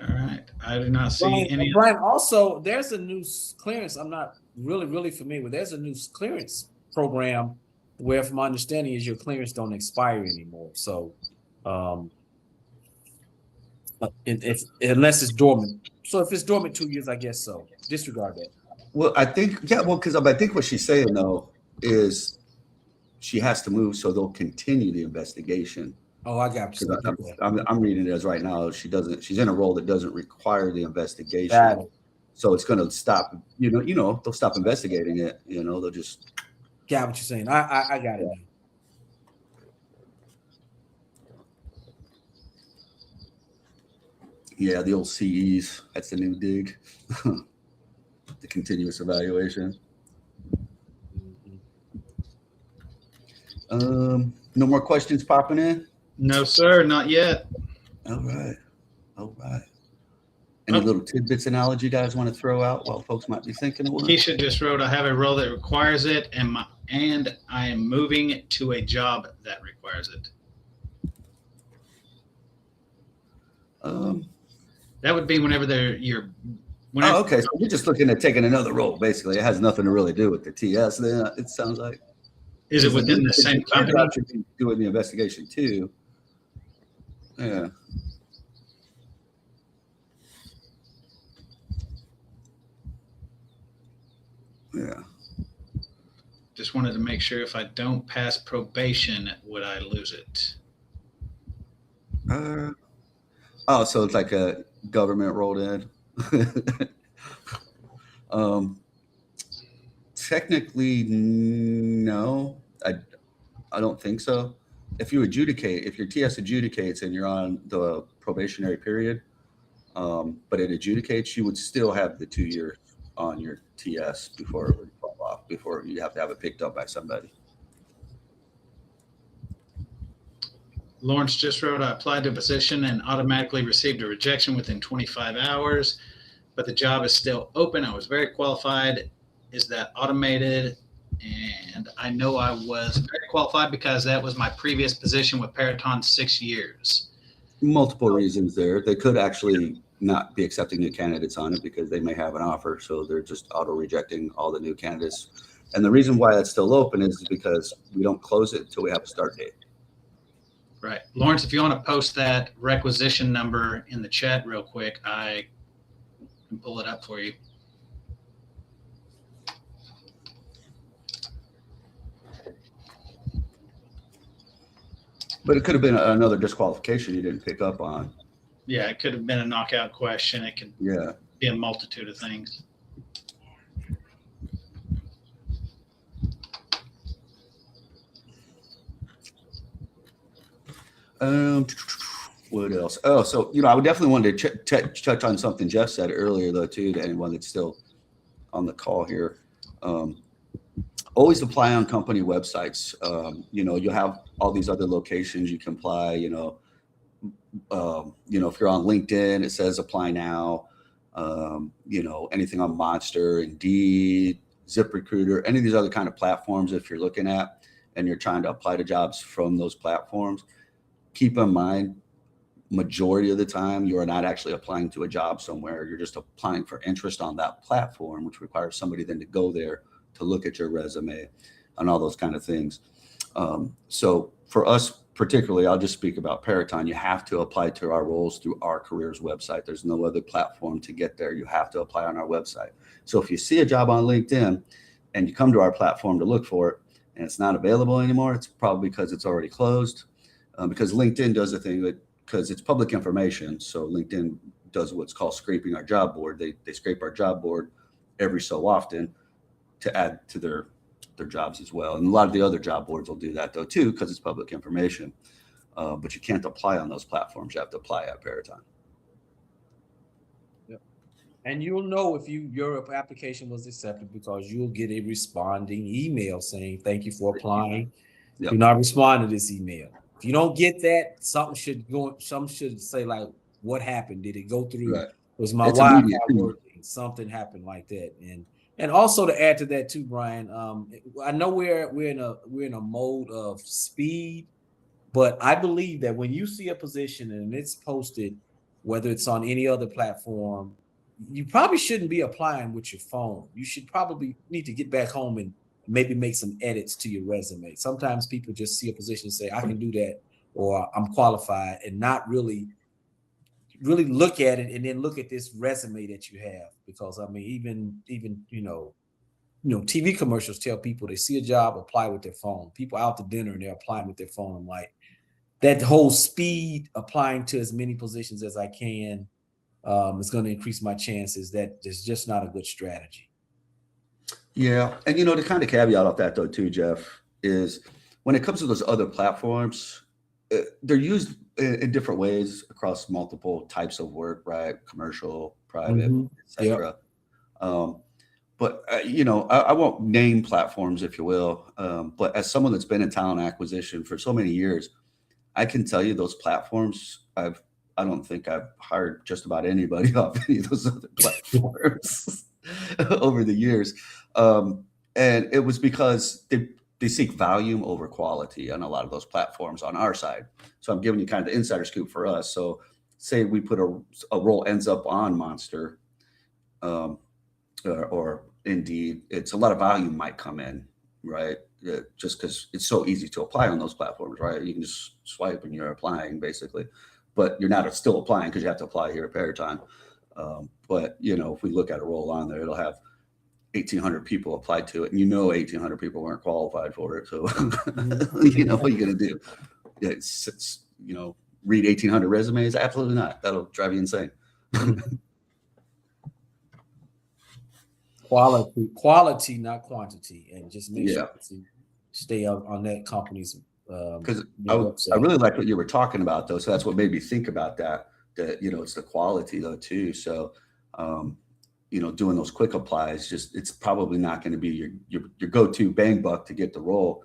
All right. I do not see any. Brian, also, there's a new clearance. I'm not really familiar with. There's a new clearance program where, from my understanding, is your clearance don't expire anymore. So, unless it's dormant. So if it's dormant 2 years, I guess so. Disregard that. Well, I think, because I think what she's saying, though, is she has to move so they'll continue the investigation. Oh, I got you. I'm reading it as right now. She's in a role that doesn't require the investigation. So it's going to stop, they'll stop investigating it. They'll just. Got what you're saying. I got it. Yeah, the old CEs. That's the new dig. The continuous evaluation. No more questions popping in. No, sir, not yet. All right. Any little tidbits and knowledge you guys want to throw out while folks might be thinking of one? Keisha just wrote, I have a role that requires it, and I am moving to a job that requires it. That would be whenever Oh, okay. So you're just looking at taking another role, basically. It has nothing to really do with the TS. Then it sounds like. Is it within the same company? Doing the investigation too. Yeah. Yeah. Just wanted to make sure if I don't pass probation, would I lose it? So it's like a government rolled in. Technically, no, I don't think so. If your TS adjudicates and you're on the probationary period, but it adjudicates, you would still have the 2 years on your TS before it would fall off, before you have to have it picked up by somebody. Lawrence just wrote, I applied to a position and automatically received a rejection within 25 hours, but the job is still open. I was very qualified. Is that automated? And I know I was very qualified because that was my previous position with Peraton 6 years. Multiple reasons there. They could actually not be accepting new candidates on it because they may have an offer. So they're just auto rejecting all the new candidates. And the reason why it's still open is because we don't close it until we have a start date. Right. Lawrence, if you want to post that requisition number in the chat real quick, I can pull it up for you. But it could have been another disqualification you didn't pick up on. Yeah, it could have been a knockout question. It could be a multitude of things. What else? Oh, so, I would definitely want to touch on something Jeff said earlier, though, too, to anyone that's still on the call here. Always apply on company websites. You'll have all these other locations you can apply. If you're on LinkedIn, it says apply now. Anything on Monster, Indeed, ZipRecruiter, any of these other kind of platforms, if you're looking at and you're trying to apply to jobs from those platforms, keep in mind, majority of the time, you are not actually applying to a job somewhere. You're just applying for interest on that platform, which requires somebody then to go there to look at your resume and all those kind of things. So for us particularly, I'll just speak about Peraton. You have to apply to our roles through our careers website. There's no other platform to get there. You have to apply on our website. So if you see a job on LinkedIn and you come to our platform to look for it and it's not available anymore, it's probably because it's already closed. Because LinkedIn does a thing because it's public information. So LinkedIn does what's called scraping our job board. They scrape our job board every so often to add to their jobs as well. And a lot of the other job boards will do that though too, because it's public information. But you can't apply on those platforms. You have to apply at Peraton. Yep. And you'll know if your application was accepted because you'll get a responding email saying, thank you for applying. Yep. Do not respond to this email. If you don't get that, something should say like, what happened? Did it go through? Right. Was my Wi-Fi working? Something happened like that. And also to add to that too, Brian, I know we're in a mode of speed, but I believe that when you see a position and it's posted, whether it's on any other platform, you probably shouldn't be applying with your phone. You should probably need to get back home and maybe make some edits to your resume. Sometimes people just see a position and say, I can do that, or I'm qualified, and not really look at it and then look at this resume that you have. Because I mean, even TV commercials tell people they see a job, apply with their phone. People out to dinner and they're applying with their phone. I'm like, that whole speed, applying to as many positions as I can, is going to increase my chances. That is just not a good strategy. Yeah. And, the kind of caveat of that, though, too, Jeff, is when it comes to those other platforms, they're used in different ways across multiple types of work, right? Commercial, private, etc. But I won't name platforms, if you will. But as someone that's been in talent acquisition for so many years, I can tell you those platforms. I don't think I've hired just about anybody off any of those other platforms over the years, and it was because they seek volume over quality on a lot of those platforms on our side. So I'm giving you kind of the insider scoop for us. So say we put a role ends up on Monster, or Indeed, it's a lot of volume might come in, right? Just because it's so easy to apply on those platforms, right? You can just swipe and you're applying basically, but you're not still applying because you have to apply here at Peraton. But if we look at a role on there, it'll have 1,800 people applied to it, and 1,800 people weren't qualified for it. So what are you going to do? It's read 1,800 resumes? Absolutely not. That'll drive you insane. Quality, not quantity, and just make Yeah. sure to stay on that company's. Because I really like what you were talking about, though. So that's what made me think about that. That it's the quality though too. So doing those quick applies, it's probably not going to be your go-to bang buck to get the role.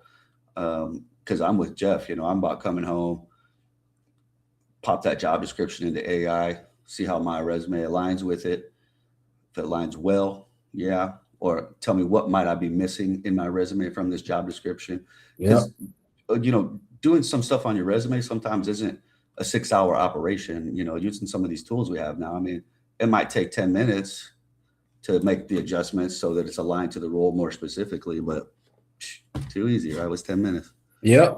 Because I'm with Jeff. I'm about coming home, pop that job description into AI, see how my resume aligns with it. If it aligns well, yeah. Or tell me what might I be missing in my resume from this job description. Because doing some stuff on your resume sometimes isn't a 6-hour operation. Using some of these tools we have now, I mean, it might take 10 minutes to make the adjustments so that it's aligned to the role more specifically, but too easy, right? It was 10 minutes. Yeah.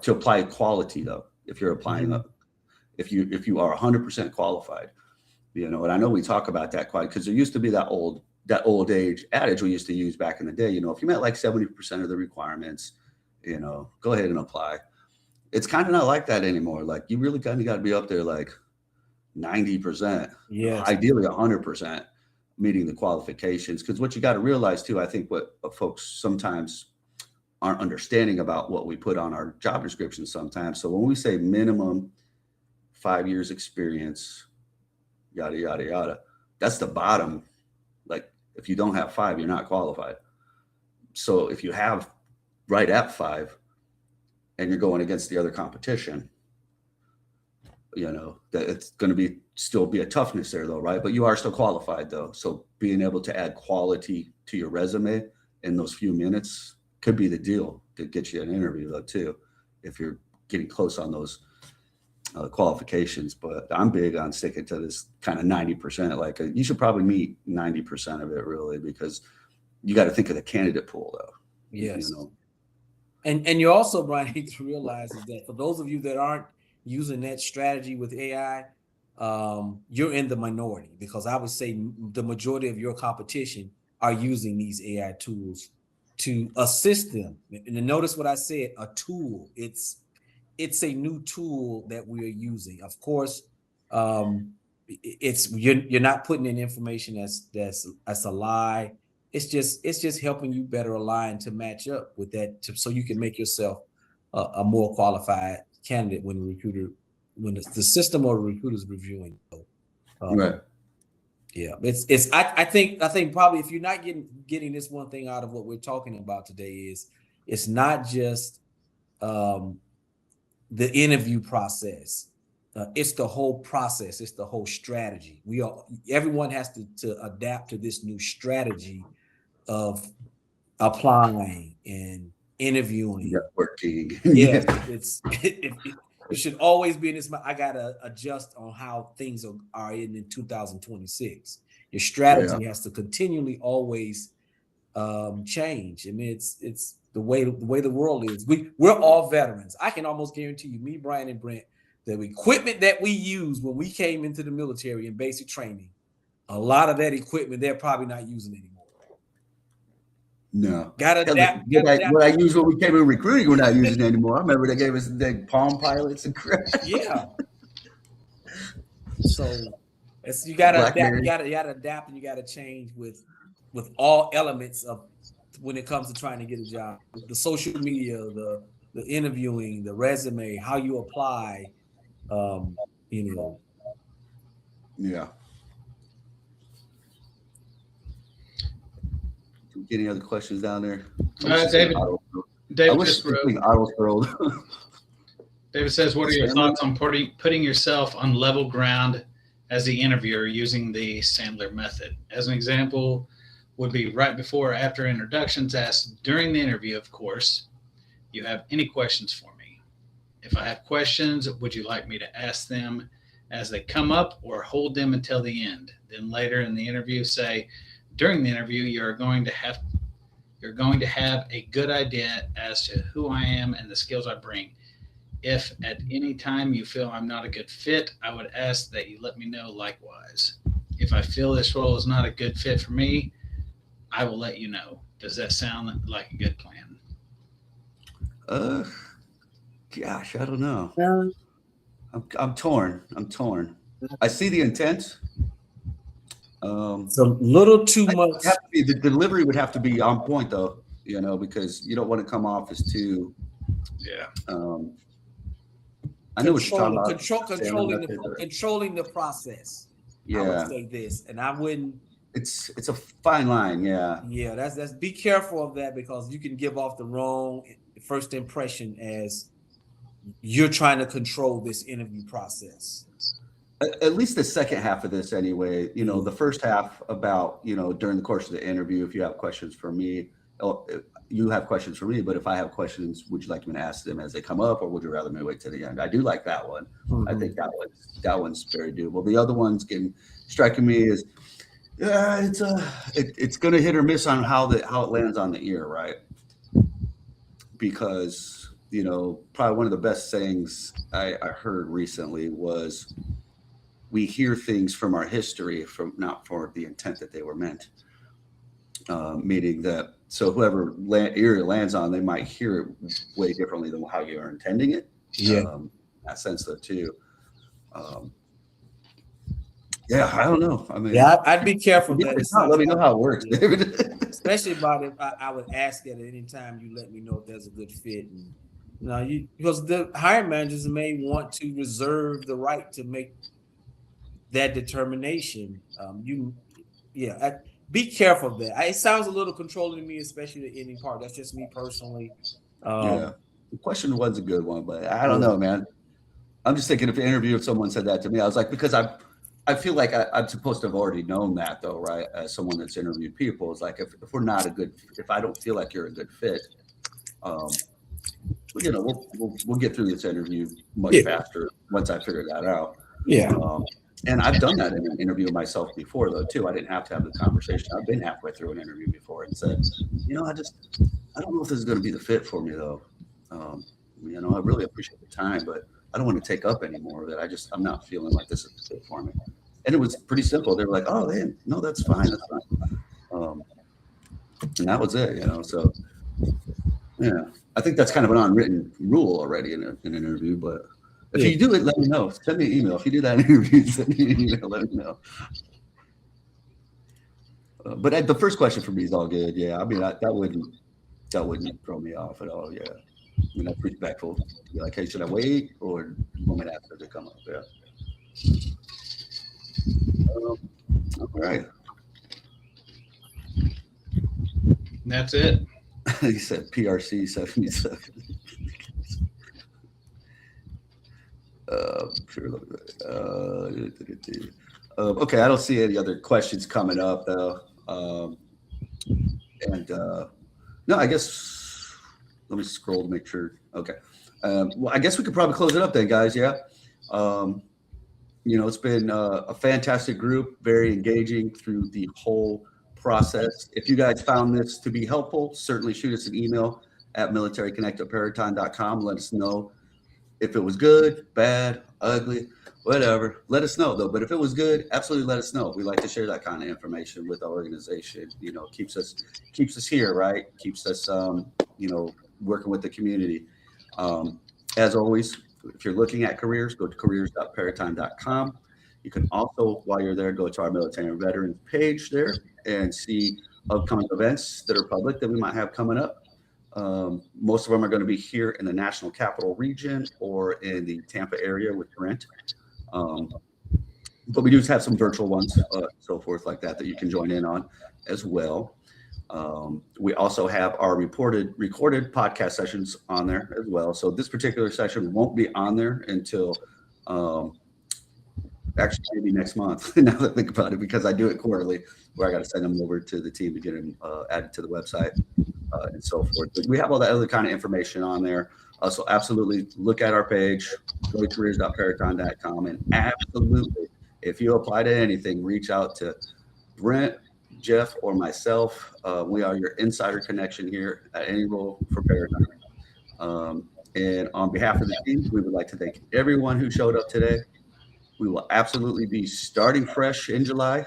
To apply quality though, if you're applying if you are 100% qualified, and I know we talk about that quite, because there used to be that old age adage we used to use back in the day. If you met like 70% of the requirements, go ahead and apply. It's kind of not like that anymore. Like you really kind of got to be up there like 90%, ideally 100% meeting the qualifications. Because what you got to realize too, I think what folks sometimes aren't understanding about what we put on our job description sometimes. So when we say minimum 5 years experience, yada, yada, yada, that's the bottom. Like if you don't have 5, you're not qualified. So if you have right at 5 and you're going against the other competition, that it's going to still be a toughness there though, right? But you are still qualified though. So being able to add quality to your resume in those few minutes could be the deal to get you an interview though too, if you're getting close on those qualifications. But I'm big on sticking to this kind of 90%. Like you should probably meet 90% of it really, because you got to think of the candidate pool though. Yes. And you also, Brian, need to realize is that for those of you that aren't using that strategy with AI, you're in the minority, because I would say the majority of your competition are using these AI tools to assist them. And notice what I said, a tool. It's a new tool that we are using. Of course, you're not putting in information that's a lie. It's just helping you better align to match up with that, so you can make yourself a more qualified candidate when the system or the recruiter's reviewing. Right. Yeah, I think probably if you're not getting this one thing out of what we're talking about today is it's not just the interview process. It's the whole process. It's the whole strategy. Everyone has to adapt to this new strategy of applying and interviewing. Networking. Yeah, it should always be in this. I gotta adjust on how things are in 2026. Your strategy has to continually always change. I mean, it's the way the world is. We're all veterans. I can almost guarantee you, me, Brian, and Brent, the equipment that we used when we came into the military in basic training, a lot of that equipment they're probably not using anymore. No. Gotta adapt. What I used when we came in recruiting, we're not using anymore. I remember they gave us the Palm Pilots and crap. Yeah. So you gotta adapt. You gotta adapt, and you gotta change with all elements of when it comes to trying to get a job. The social media, the interviewing, the resume, how you apply. Yeah. Get any other questions down there? David I wish just this wrote, thing auto scrolled. David says, what are your thoughts on putting yourself on level ground as the interviewer using the Sandler method? As an example, would be right before or after introductions, asked during the interview, of course. You have any questions for me? If I have questions, would you like me to ask them as they come up or hold them until the end? Then later in the interview, say, during the interview, you're going to have a good idea as to who I am and the skills I bring. If at any time you feel I'm not a good fit, I would ask that you let me know likewise. If I feel this role is not a good fit for me, I will let you know. Does that sound like a good plan? Gosh, I don't know. I'm torn. I see the intent. It's a little too much. The delivery would have to be on point, though, because you don't want to come off as too. Yeah. I know what you're talking about. Controlling the process. I Yeah, would say this, and I wouldn't. it's a fine line. Yeah, Yeah, that's be careful of that, because you can give off the wrong first impression as you're trying to control this interview process. at least the second half of this, anyway. The first half about during the course of the interview, if you have questions for me, you have questions for me. But if I have questions, would you like me to ask them as they come up, or would you rather me wait to the end? I do like that one. Mm-hmm. I think that one's very doable. The other ones striking me as it's going to hit or miss on how it lands on the ear, right? Because probably one of the best sayings I heard recently was, we hear things from our history, not for the intent that they were meant. Meaning that, so whoever ear it lands on, they might hear it way differently than how you are intending it. Yeah. That sense though too. Yeah, I don't know. I mean, Yeah, I'd be careful. let me know how it works, David. Especially about it. I would ask it at any time. You let me know if there's a good fit, and because the hiring managers may want to reserve the right to make that determination. Be careful of that. It sounds a little controlling to me, especially the ending part. That's just me personally. Yeah, the question was a good one, but I don't know, man. I'm just thinking, if an interview, if someone said that to me, I was like, because I feel like I'm supposed to have already known that, though, right? As someone that's interviewed people, it's like, if we're not if I don't feel like you're a good fit, we'll get through this interview much faster once I figure that out. Yeah. And I've done that in an interview myself before, though, too. I didn't have to have the conversation. I've been halfway through an interview before and said, I don't know if this is going to be the fit for me, though. I really appreciate the time, but I don't want to take up any more of it. I'm not feeling like this is the fit for me. And it was pretty simple. They were like, oh, no, that's fine. That's fine. And that was it, so, yeah. I think that's kind of an unwritten rule already in an interview, but if you do it, let me know. Send me an email. If you do that interview, send me an email. Let me know. But the first question for me is all good. Yeah, I mean, that wouldn't throw me off at all. Yeah, I mean, that's respectful. Be like, hey, should I wait or moment after they come up? Yeah. All right. That's it. He said PRC 77. Okay, I don't see any other questions coming up though. No, I guess let me scroll to make sure. Okay, well, I guess we could probably close it up then, guys. Yeah, it's been a fantastic group, very engaging through the whole process. If you guys found this to be helpful, certainly shoot us an email at militaryconnect@peraton.com. Let us know if it was good, bad, ugly, whatever. Let us know, though. But if it was good, absolutely let us know. We like to share that kind of information with our organization. Keeps us here, right? Keeps us, working with the community. As always, if you're looking at careers, go to careers.peraton.com. You can also, while you're there, go to our military and veterans page there and see upcoming events that are public that we might have coming up. Most of them are going to be here in the National Capital Region or in the Tampa area with Trent. But we do have some virtual ones, so forth like that you can join in on as well. We also have our recorded podcast sessions on there as well. So this particular session won't be on there until actually maybe next month. Now that I think about it, because I do it quarterly, where I got to send them over to the team to get them added to the website and so forth. But we have all that other kind of information on there. So absolutely look at our page, go to careers.peraton.com, and absolutely, if you apply to anything, reach out to Brent, Jeff, or myself. We are your insider connection here at any role for Peraton. And on behalf of the team, we would like to thank everyone who showed up today. We will absolutely be starting fresh in July.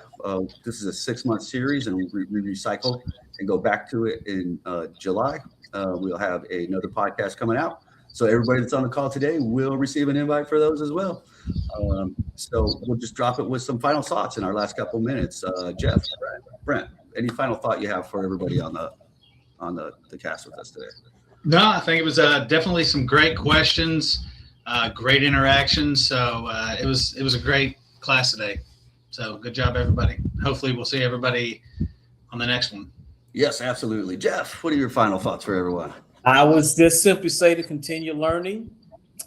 This is a 6-month series, and we recycle and go back to it in July. We'll have another podcast coming out. So everybody that's on the call today will receive an invite for those as well. So we'll just drop it with some final thoughts in our last couple of minutes. Jeff, Brent, any final thought you have for everybody on the cast with us today? No, I think it was definitely some great questions, great interactions. So it was a great class today. So good job, everybody. Hopefully we'll see everybody on the next one. Yes, absolutely. Jeff, what are your final thoughts for everyone? I would just simply say to continue learning,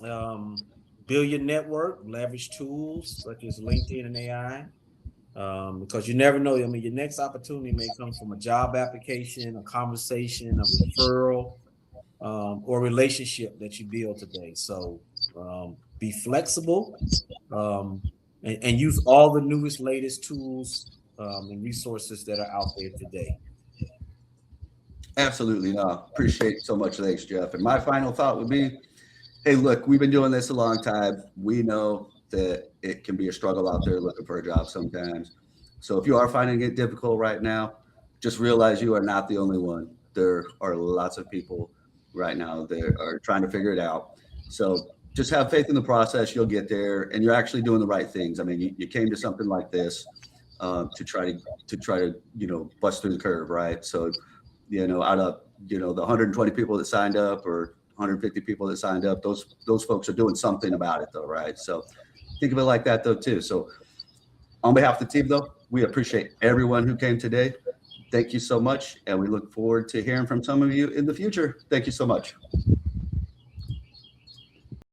build your network, leverage tools such as LinkedIn and AI, because you never know. I mean, your next opportunity may come from a job application, a conversation, a referral, or a relationship that you build today. So be flexible and use all the newest, latest tools and resources that are out there today. Absolutely. No, appreciate so much. Thanks, Jeff. And my final thought would be, hey, look, we've been doing this a long time. We know that it can be a struggle out there looking for a job sometimes. So if you are finding it difficult right now, just realize you are not the only one. There are lots of people right now that are trying to figure it out. So just have faith in the process. You'll get there, and you're actually doing the right things. I mean, you came to something like this to try to bust through the curve, right? So out of the 120 people that signed up or 150 people that signed up, those folks are doing something about it, though, right? So think of it like that, though, too. So on behalf of the team, though, we appreciate everyone who came today. Thank you so much, and we look forward to hearing from some of you in the future. Thank you so much.